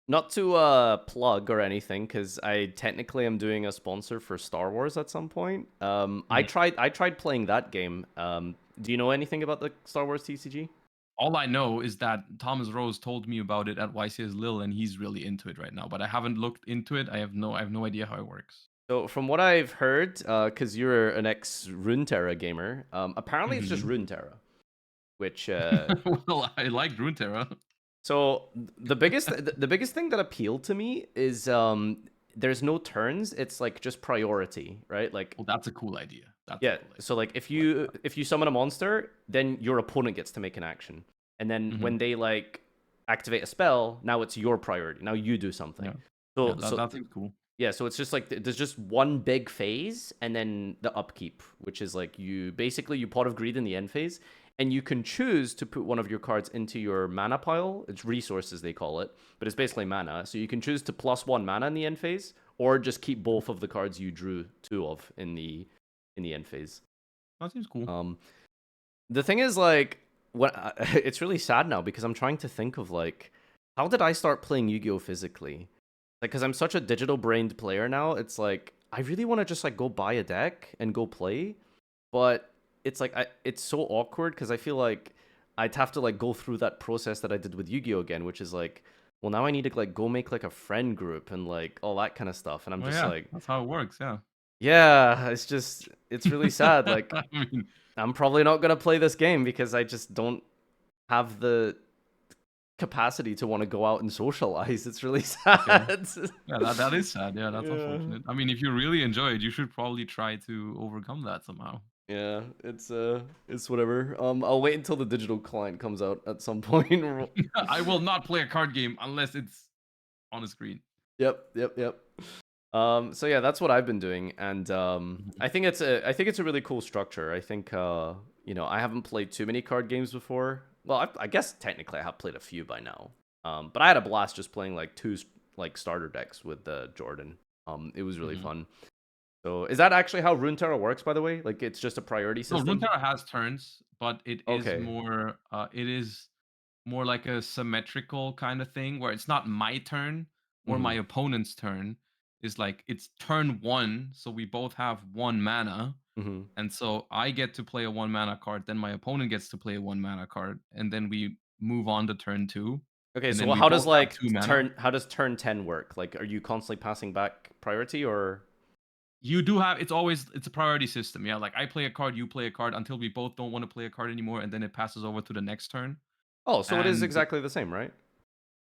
Not to plug or anything, because I technically am doing a sponsor for Star Wars at some point. Mhm. I tried playing that game. Do you know anything about the Star Wars TCG? All I know is that Thomas Rose told me about it at YCS Lil and he's really into it right now, but I haven't looked into it. I have no idea how it works. So from what I've heard, because you're an ex Runeterra gamer, apparently it's just Mhm. Runeterra, which Well, I like Runeterra. so the biggest thing that appealed to me is there's no turns. It's like just priority, right? Like Well, that's a cool idea. That's a yeah, cool idea. so like I like that. if you summon a monster, then your opponent gets to make an action. And then Mhm. when they like activate a spell, now it's your priority. Now you do Yeah. something. Yeah, So that seems cool. yeah, so it's just like there's just one big phase and then the upkeep, which is like you pot of greed in the end phase, and you can choose to put one of your cards into your mana pile. It's resources they call it, but it's basically mana. So you can choose to +1 mana in the end phase, or just keep both of the cards you drew 2 of in the end phase. That seems cool. Um, the thing is, like, what it's really sad now because I'm trying to think of like, how did I start playing Yu-Gi-Oh physically? Like, because I'm such a digital brained player now, it's like I really want to just like go buy a deck and go play, but it's like it's so awkward because I feel like I'd have to like go through that process that I did with Yu-Gi-Oh again, which is like, well, now I need to like go make like a friend group and like all that kind of stuff, and I'm Well, just yeah, like, that's how it works. Yeah. yeah, it's really sad. Like, I mean, I'm probably not gonna play this game because I just don't have the capacity to want to go out and socialize. It's really okay. sad. Yeah, that is sad. Yeah, that's Yeah. unfortunate. I mean, if you really enjoy it, you should probably try to overcome that somehow. Yeah, it's whatever. I'll wait until the digital client comes out at some point. I will not play a card game unless it's on a screen. Yep. So yeah, that's what I've been doing, and Mhm. I think it's a really cool structure. I think I haven't played too many card games before. Well, I guess technically I have played a few by now. But I had a blast just playing like like starter decks with Jordan. It was really Mhm. fun. So is that actually how Runeterra works, by the way? Like it's just a priority No, system? Runeterra has turns, but Okay. it is more like a symmetrical kind of thing where it's not my turn or my Hmm. opponent's turn. It's like it's turn one, so we both have one mana. Hmm. And so I get to play a one mana card, then my opponent gets to play a one mana card, and then we move on to turn two, Okay, and so then we how does both have like two mana. how does turn 10 work? Like are you constantly passing back priority or You do have it's a priority system, yeah. Like I play a card, you play a card until we both don't want to play a card anymore, and then it passes over to the next turn. Oh, so it is And exactly the same, right?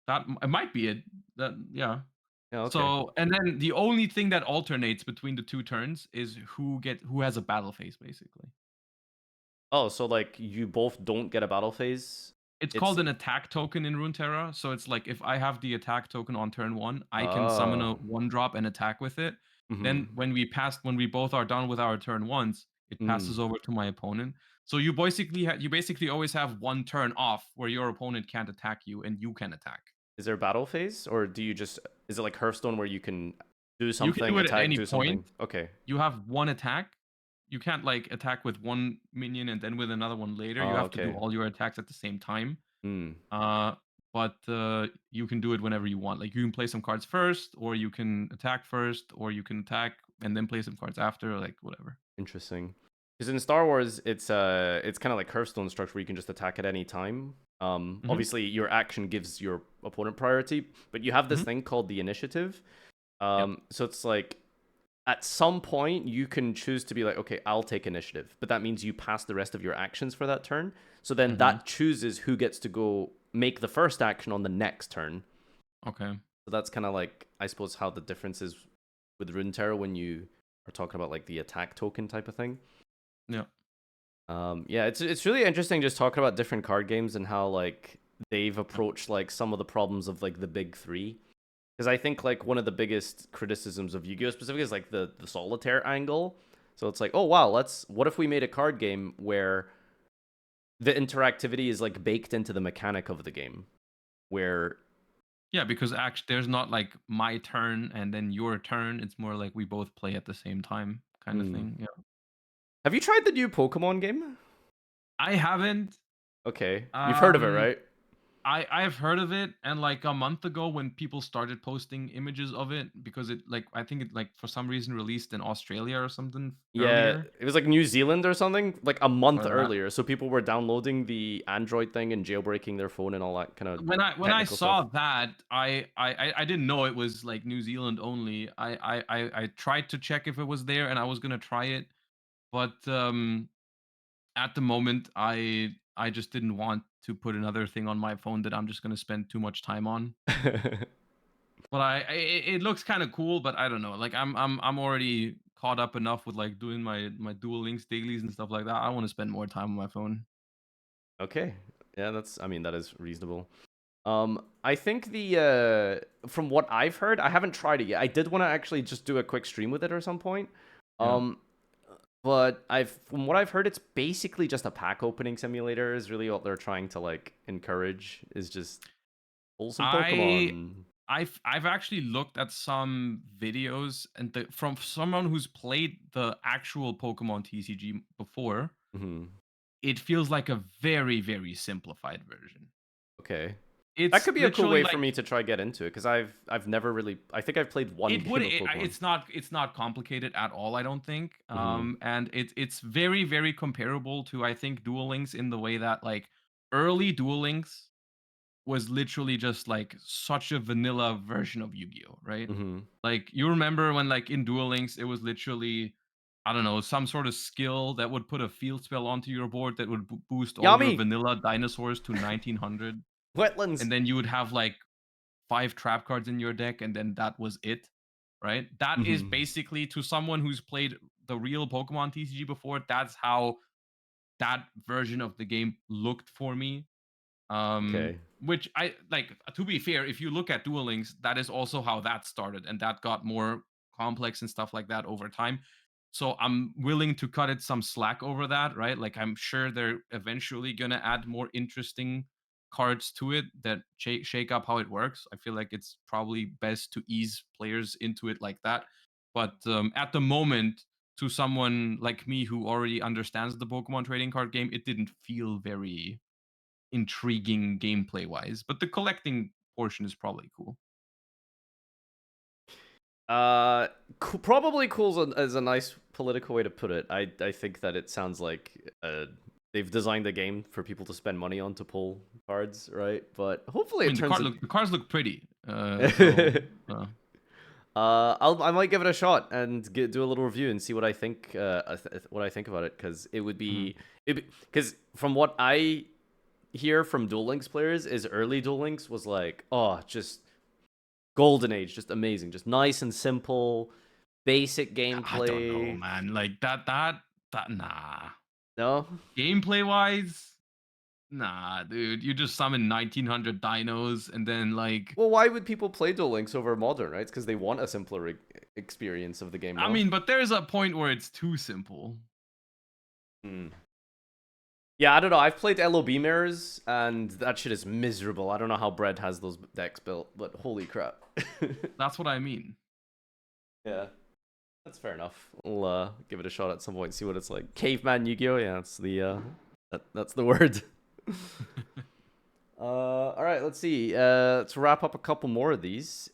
it might be it. That yeah. Yeah, okay. So and then the only thing that alternates between the two turns is who has a battle phase, basically. Oh, so like you both don't get a battle phase? It's It's called an attack token in Runeterra. So it's like if I have the attack token on turn one, I can summon a oh. one drop and attack with it. Then Mhm. when we both are done with our turn ones, it passes Mm. over to my opponent. So you basically always have one turn off where your opponent can't attack you and you can attack. Is there a battle phase or do you just is it like Hearthstone where you can do You can something, do it at attack, any do point. something? Okay. You have one attack. You can't like attack with one minion and then with another one later. You Oh, have to do okay. all your attacks at the same time. Mm. Uh, but you can do it whenever you want. Like you can play some cards first, or you can attack first, or you can attack and then play some cards after, like whatever. Interesting. Because in Star Wars, it's kind of like Hearthstone structure where you can just attack at any time. Hmm. Obviously your action gives your opponent priority, but you have this Hmm. thing called the initiative. Yeah. So it's like at some point you can choose to be like, okay, I'll take initiative, but that means you pass the rest of your actions for that turn. So then Hmm. that chooses who gets to go make the first action on the next turn. Okay. So that's kind of like I suppose how the difference is with Runeterra when you are talking about like the attack token type of thing. Yeah. Yeah, it's really interesting just talking about different card games and how like they've approached like some of the problems of like the big three. Because I think like one of the biggest criticisms of Yu-Gi-Oh specifically is like the solitaire angle. So it's like, oh wow, what if we made a card game where the interactivity is like baked into the mechanic of the game, where Yeah, because actually, there's not like my turn and then your turn. It's more like we both play at the same time, kind of hmm. thing. Yeah. Have you tried the new Pokemon game? I haven't. Okay, you've heard of it, Um, right? I've heard of it, and like a month ago when people started posting images of it, because it like I think it like for some reason released in Australia or something Yeah, earlier. it was like New Zealand or something, like a month Or that earlier. So people were downloading the Android thing and jailbreaking their phone and all that kind of when I technical stuff. saw that, I didn't know it was like New Zealand only. I tried to check if it was there, and I was gonna try it, but at the moment, I just didn't want to put another thing on my phone that I'm just gonna spend too much time on. But it looks kind of cool, but I don't know. Like I'm already caught up enough with like doing my Duel Links dailies and stuff like that. I want to spend more time on my phone. Okay. Yeah, that's I mean that is reasonable. I think from what I've heard, I haven't tried it yet. I did want to actually just do a quick stream with it or some point. Yeah. Um, but I've from what I've heard, it's basically just a pack opening simulator. Is really what they're trying to like encourage is just pull some I Pokemon. I've actually looked at some videos and from someone who's played the actual Pokemon TCG before. Hmm. It feels like a very very simplified version. Okay. That It's could be a cool literally way for like me to try get into it because I've never really I think I've played one it would game of Pokemon. it's not complicated at all, I don't think. Hmm. And it's very very comparable to I think Duel Links in the way that like early Duel Links was literally just like such a vanilla version of Yu-Gi-Oh, right? Hmm. Like you remember when like in Duel Links it was literally I don't know, some sort of skill that would put a field spell onto your board that would boost all your Yummy vanilla dinosaurs to 1900, wetlands. and then you would have like 5 trap cards in your deck, and then that was it, right? That is Hmm. basically to someone who's played the real Pokemon TCG before, that's how that version of the game looked for me. Okay. Which I like to be fair, if you look at Duel Links, that is also how that started, and that got more complex and stuff like that over time. So I'm willing to cut it some slack over that, right? Like I'm sure they're eventually gonna add more interesting cards to it that shake up how it works. I feel like it's probably best to ease players into it like that. But at the moment, to someone like me who already understands the Pokemon trading card game, it didn't feel very intriguing gameplay wise. But the collecting portion is probably cool. Uh, probably cool is a nice political way to put it. I think that it sounds like they've designed the game for people to spend money on to pull cards, right? But hopefully I it mean, turns the cards look pretty. it. I might give it a shot and do a little review and see what I think. What I think about it, because it would Mhm. be because from what I hear from Duel Links players is early Duel Links was like, oh, just golden age, just amazing, just nice and simple, basic I don't know, gameplay. man. Like that nah. No, Gameplay wise, nah, dude. You just summon 1900 dinos and then like well, why would people play Duel Links over modern? Right? It's because they want a simpler experience of the game. I No. mean, but there's a point where it's too simple. Hmm. Yeah, I don't know. I've played LOB mirrors, and that shit is miserable. I don't know how Bread has those decks built, but holy crap. That's what I mean. Yeah, that's fair enough. I'll give it a shot at some point, see what it's like. Caveman Yu-Gi-Oh! Yeah, that's the that's the word. All right, let's see. Let's wrap up a couple more of these.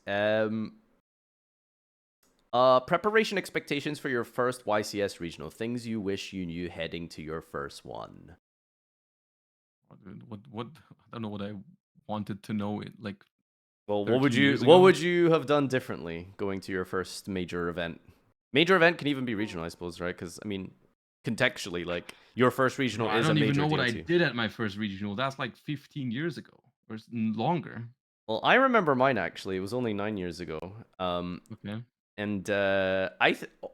Preparation expectations for your first YCS regional. Things you wish you knew heading to your first one. What I don't know what I wanted to know it like Well, 13 years what ago. would you have done differently going to your first major event? Major event can even be regional, I suppose, right? Because I mean, contextually, like your first Bro, regional I is a don't even major know what deal I too. did at my first regional. That's like 15 years ago or longer. Well, I remember mine actually. It was only 9 years ago. Okay. And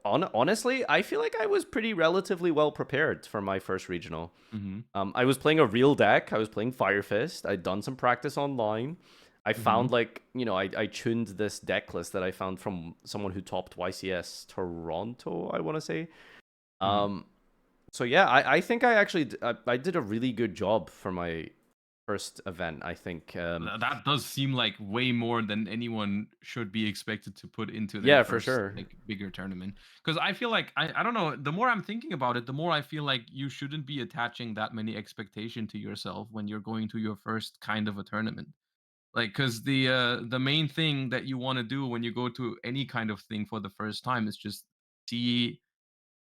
honestly, I feel like I was pretty relatively well prepared for my first regional. Mhm. I was playing a real deck. I was playing Fire Fist. I'd done some practice online. I found Mhm. like, I tuned this deck list that I found from someone who topped YCS Toronto, I want to say. Mhm. Um, so yeah, I think I actually I did a really good job for my first event. I think That does seem like way more than anyone should be expected to put into their yeah, for first sure. like bigger tournament. Because I feel like I don't know. The more I'm thinking about it, the more I feel like you shouldn't be attaching that many expectation to yourself when you're going to your first kind of a tournament. Like, because the main thing that you want to do when you go to any kind of thing for the first time is just see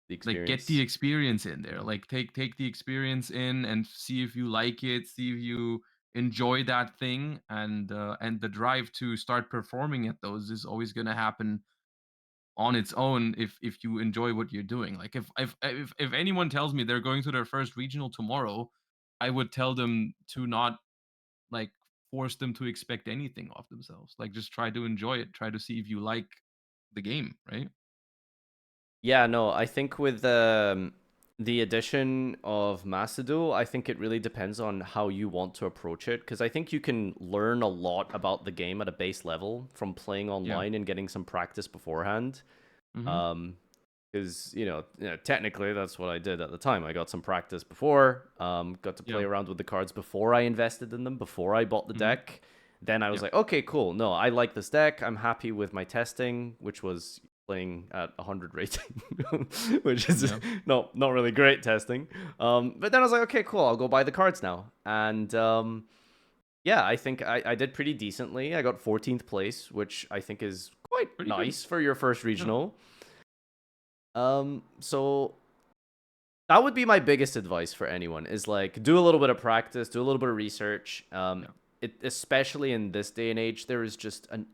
The like get the experience. experience in there, like take the experience in and see if you like it, see if you enjoy that thing, and the drive to start performing at those is always going to happen on its own if you enjoy what you're doing. Like if anyone tells me they're going to their first regional tomorrow, I would tell them to not like force them to expect anything of themselves. Like just try to enjoy it, try to see if you like the game, right? Yeah, no, I think with the addition of Master Duel, I think it really depends on how you want to approach it. Because I think you can learn a lot about the game at a base level from playing Yeah. online and getting some practice beforehand. Hmm. Um, because technically that's what I did at the time. I got some practice before, got to play Yeah. around with the cards before I invested in them, before I bought the Hmm. deck. Then I was Yeah. like, okay, cool. No, I like this deck. I'm happy with my testing, which was playing at 100 rating, which is Yeah. not really great testing. But then I was like, okay, cool. I'll go buy the cards now. And yeah, I think I did pretty decently. I got 14th place, which I think is quite Pretty good. nice for your first Yeah. regional. So that would be my biggest advice for anyone is like do a little bit of practice, do a little bit of research. Yeah. Especially in this day and age, there is just an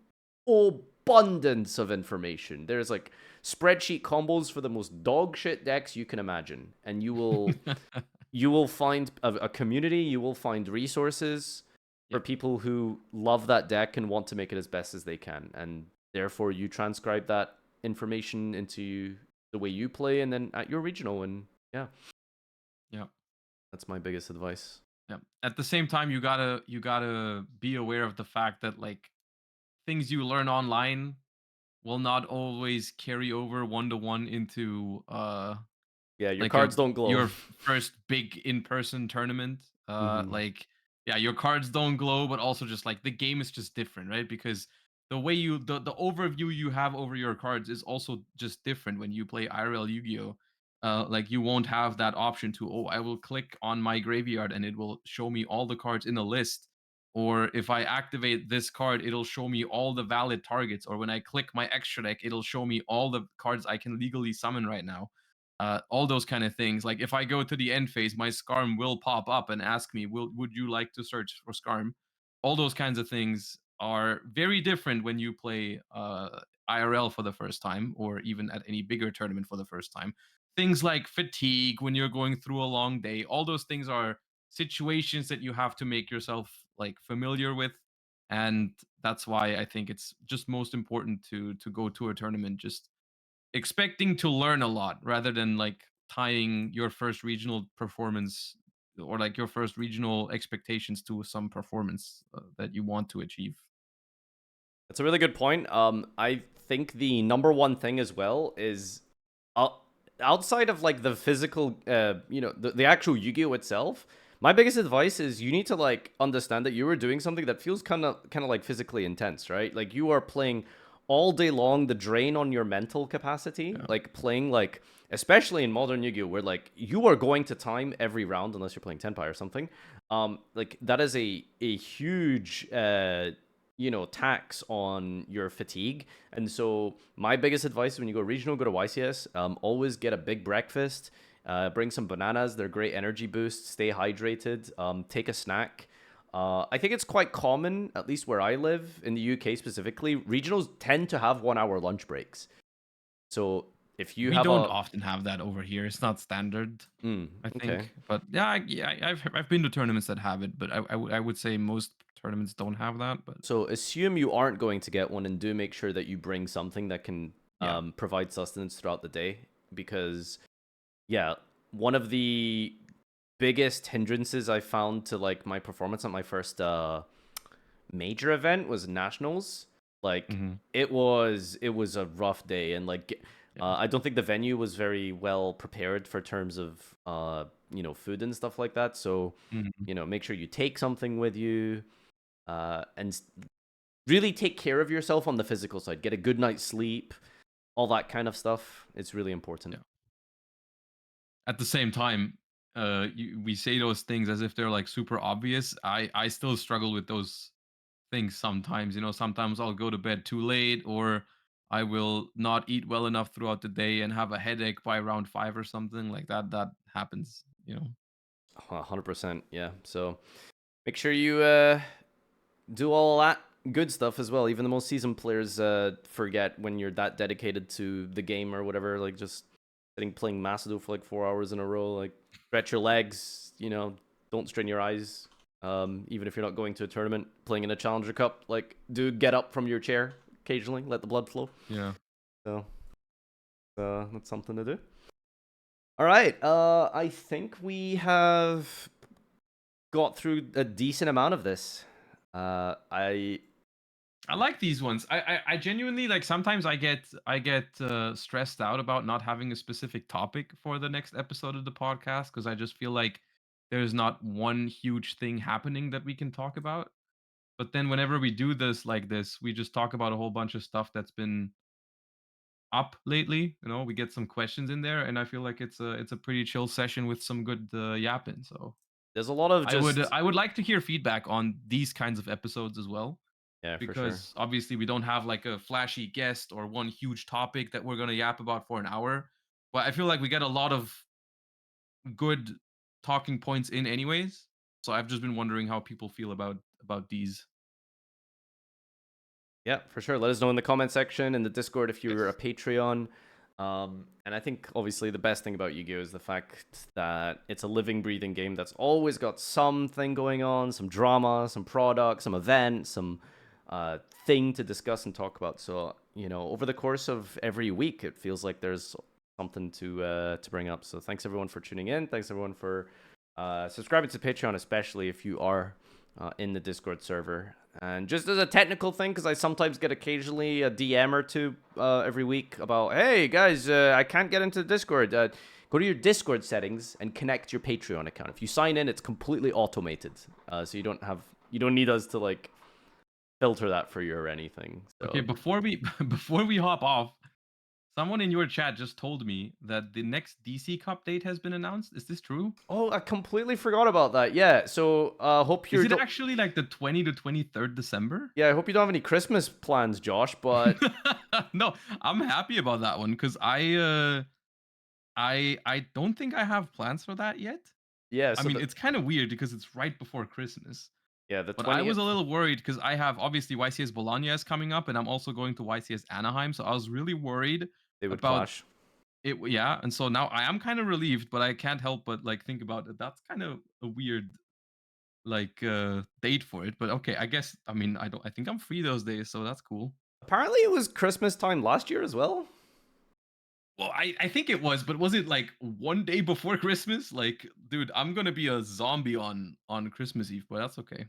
abundance of information. There's like spreadsheet combos for the most dog shit decks you can imagine, and you will find a community, you will find resources for Yeah. people who love that deck and want to make it as best as they can, and therefore you transcribe that information into the way you play, and then at your regional, and yeah, Yeah. that's my biggest advice. Yeah. At the same time, you gotta be aware of the fact that like things you learn online will not always carry over one to one into Yeah, your like a cards don't glow. your first big in person tournament. Hmm. Like Yeah, your cards don't glow, but also just like the game is just different, right? Because the way the overview you have over your cards is also just different when you play IRL Yu-Gi-Oh. Like you won't have that option to, oh, I will click on my graveyard and it will show me all the cards in a list. Or if I activate this card, it'll show me all the valid targets. Or when I click my extra deck, it'll show me all the cards I can legally summon right now. All those kind of things. Like if I go to the end phase, my Skarm will pop up and ask me, would you like to search for Skarm? All those kinds of things are very different when you play IRL for the first time, or even at any bigger tournament for the first time. Things like fatigue when you're going through a long day, all those things are situations that you have to make yourself like familiar with. And that's why I think it's just most important to go to a tournament just expecting to learn a lot rather than like tying your first regional performance or like your first regional expectations to some performance that you want to achieve. That's a really good point. I think the number one thing as well is uh, outside of like the physical, the actual Yu-Gi-Oh itself. My biggest advice is you need to like understand that you are doing something that feels kind of like physically intense, right? Like you are playing all day long. The drain on your mental capacity, Yeah. like playing like especially in modern Yu-Gi-Oh, where like you are going to time every round unless you're playing Tenpai or something. Like that is a huge tax on your fatigue. And so my biggest advice when you go regional, go to YCS, always get a big breakfast, bring some bananas, they're great energy boosts, stay hydrated, take a snack. I think it's quite common, at least where I live in the UK specifically, regionals tend to have 1 hour lunch breaks. So if you We have don't a often have that over here. It's not standard, I okay. think. But yeah, I've been to tournaments that have it, but I would say most tournaments don't have that. But So assume you aren't going to get one, and do make sure that you bring something that can yeah, provide sustenance throughout the day, because yeah, one of the biggest hindrances I found to like my performance at my first major event was nationals. Like hmm it was a rough day, and like yeah, I don't think the venue was very well prepared for terms of food and stuff like that. So hmm make sure you take something with you, and really take care of yourself on the physical side. Get a good night's sleep, all that kind of stuff. It's really important. yeah. At the same time, we say those things as if they're like super obvious. I still struggle with those things sometimes. Sometimes I'll go to bed too late, or I will not eat well enough throughout the day and have a headache by round 5 or something like that. That happens. 100%. Yeah. So make sure you do all that good stuff as well. Even the most seasoned players forget when you're that dedicated to the game or whatever. Like just sitting playing Master Duel for like 4 hours in a row. Like stretch your legs. Don't strain your eyes. Even if you're not going to a tournament, playing in a Challenger Cup, like do get up from your chair occasionally, let the blood flow. Yeah. So that's something to do. All right. I think we have got through a decent amount of this. I I like these ones. I genuinely like sometimes I get stressed out about not having a specific topic for the next episode of the podcast because I just feel like there's not one huge thing happening that we can talk about. But then whenever we do this like this, we just talk about a whole bunch of stuff that's been up lately. We get some questions in there, and I feel like it's a pretty chill session with some good yapping. So there's a lot of I would just I would like to hear feedback on these kinds of episodes as well, yeah, for sure. because obviously we don't have like a flashy guest or one huge topic that we're gonna yap about for an hour. But I feel like we get a lot of good talking points in anyways. So I've just been wondering how people feel about these. Yeah, for sure. Let us know in the comment section, in the Discord if you're a Yes. Patreon. And I think obviously the best thing about Yu-Gi-Oh is the fact that it's a living, breathing game that's always got something going on, some drama, some product, some event, some thing to discuss and talk about. So over the course of every week, it feels like there's something to bring up. So thanks everyone for tuning in. Thanks everyone for subscribing to Patreon, especially if you are in the Discord server. And just as a technical thing, because I sometimes get occasionally a DM or two every week about, hey guys, I can't get into Discord. go to your Discord settings and connect your Patreon account. If you sign in, it's completely automated, so you don't need us to like filter that for you or anything. So. Okay, before we before we hop off, someone in your chat just told me that the next DC Cup date has been announced. Is this true? Oh, I completely forgot about that. Yeah, so hope Is you're. it actually like the 20 to 23rd December? Yeah, I hope you don't have any Christmas plans, Josh. But No, I'm happy about that one because I don't think I have plans for that yet. yeah, I so mean, it's kind of weird because it's right before Christmas. the But I was 20th. a little worried because I have obviously YCS Bologna is coming up, and I'm also going to YCS Anaheim. So I was really worried They would about clash. it. Yeah, and so now I am kind of relieved, but I can't help but like think about it. That's kind of a weird like date for it. But okay, I guess I mean I don't. I think I'm free those days, so that's cool. Apparently, it was Christmas time last year as well. Well, I think it was, but was it like one day before Christmas? Like, dude, I'm gonna be a zombie on Christmas Eve, but that's okay.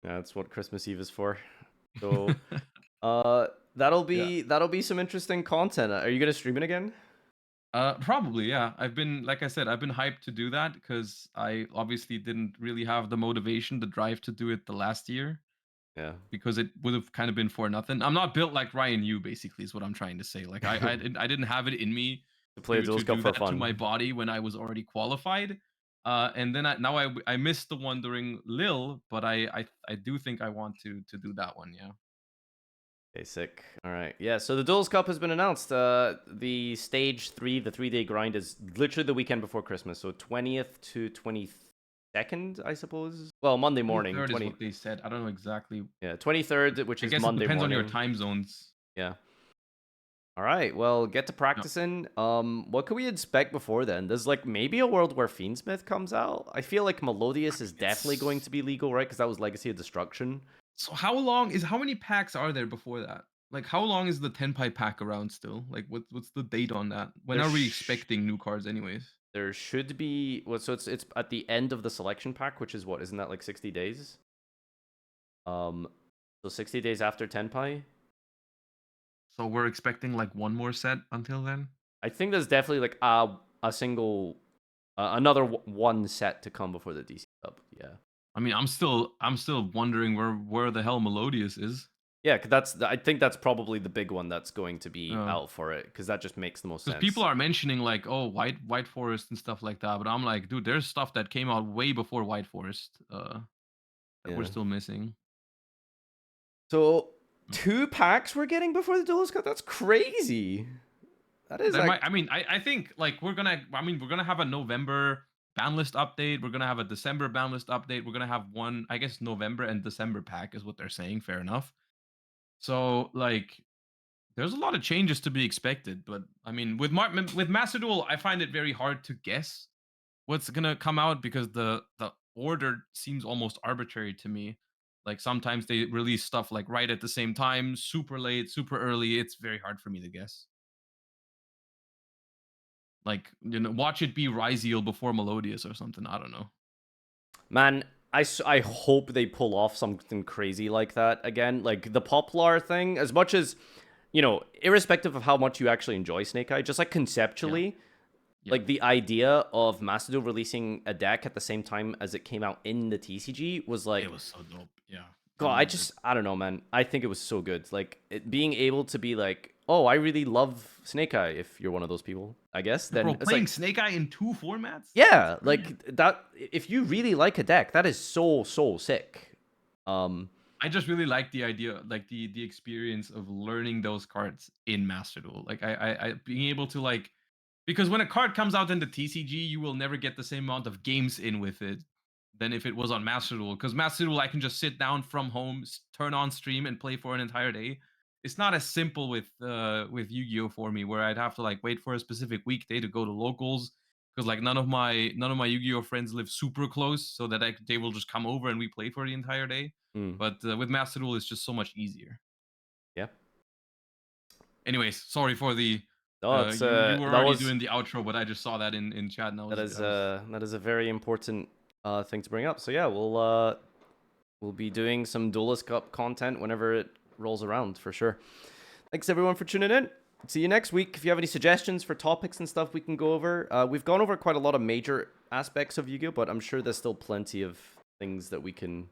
Yeah, that's what Christmas Eve is for. So, uh, that'll Yeah. be some interesting content. Are you gonna stream it again? Probably, yeah. I've been, like I said, I've been hyped to do that because I obviously didn't really have the motivation, the drive to do it the last year Yeah. because it would have kind of been for nothing. I'm not built like Ryan Yu, basically, is what I'm trying to say. Like I didn't have it in me To play a to Duelist Cup do for that to my fun. body when I was already qualified. And then I missed the one during Lille, but I do think I want to do that one. Yeah. Okay, sick. All right. Yeah, so the Duels Cup has been announced. The stage 3, the 3-day grind is literally the weekend before Christmas. So 20th to 22nd, I suppose. Well, Monday morning. 23rd is what they said. I don't know exactly. Yeah, 23rd, which I is guess it Monday depends on your morning. time zones. Yeah. All right. Well, get to practicing. What can we expect before then? There's like maybe a world where Fiendsmith comes out. I feel like Melodius is definitely going to be legal, right? Because that was Legacy of Destruction. So how many packs are there before that? Like how long is the Tenpai pack around still? Like what's the date on that? When There are we sh expecting new cards anyways? there should be well, so it's at the end of the selection pack, which is what, isn't that like 60 days? Um, so 60 days after Tenpai. So we're expecting like one more set until then? I think there's definitely like a single another one set to come before the DC Cup. Yeah. I mean, I'm still wondering where the hell Melodius is. Yeah, 'cause I think that's probably the big one that's going to be Uh, out for it, because that just makes the most because people sense. are mentioning like, oh, White Forest and stuff like that, but I'm like, dude, there's stuff that came out way before White Forest, that we're Yeah. still missing. So 2 packs we're getting before the Duelist Cup. That's crazy. That is There like might. I mean, I think like we're gonna. I mean, we're gonna have a November ban list update. We're gonna have a December ban list update. We're gonna have one. I guess November and December pack is what they're saying. Fair enough. So like, there's a lot of changes to be expected. But I mean, with Master Duel, I find it very hard to guess what's gonna come out because the order seems almost arbitrary to me. Like sometimes they release stuff like right at the same time, super late, super early. It's very hard for me to guess. Like, you know, watch it be Ryziel before Melodius or something. I don't know. man, I hope they pull off something crazy like that again. Like the Poplar thing, as much as, irrespective of how much you actually enjoy Snake Eye, just like Yeah, conceptually, yeah. like the idea of Master Duel releasing a deck at the same time as it came out in the TCG was like, It was so dope. Yeah, I God, loved it. I don't know, man. I think it was so good. Like being able to be like, oh, I really love Snake Eye. If you're one of those people, I guess, Bro, then it's playing like, Snake Eye in 2 formats? That's yeah, brilliant. like that. If you really like a deck, that is so sick. I just really like the idea, like the experience of learning those cards in Master Duel. Like I being able to like because when a card comes out in the TCG, you will never get the same amount of games in with it than if it was on Master Duel. Because Master Duel, I can just sit down from home, turn on stream, and play for an entire day. It's not as simple with Yu-Gi-Oh for me, where I'd have to like wait for a specific weekday to go to locals. Because like none of my Yu-Gi-Oh friends live super close, so that they will just come over and we play for the entire day. mm, But with Master Duel, it's just so much easier. yeah. Anyways, sorry for the No, it's you were that already was doing the outro, but I just saw that in chat and that is a very important thing to bring up. So yeah, we'll be doing some Duelist Cup content whenever it rolls around for sure. Thanks everyone for tuning in. see you next week. If you have any suggestions for topics and stuff we can go over, we've gone over quite a lot of major aspects of Yu-Gi-Oh, but I'm sure there's still plenty of things that we can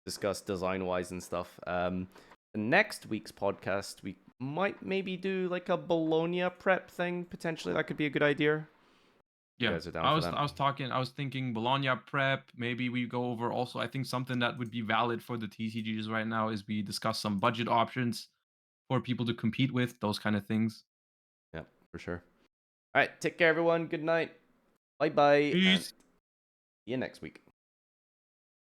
discuss design-wise and stuff. The next week's podcast, we might maybe do like a Bologna prep thing. Potentially, that could be a good idea. You Yeah, guys are down for that? I was thinking Bologna prep. Maybe we go over also. I think something that would be valid for the TCGs right now is we discuss some budget options for people to compete with, those kind of things. Yeah, for sure. All right, take care, everyone. Good night. Bye bye, and Peace. see you next week.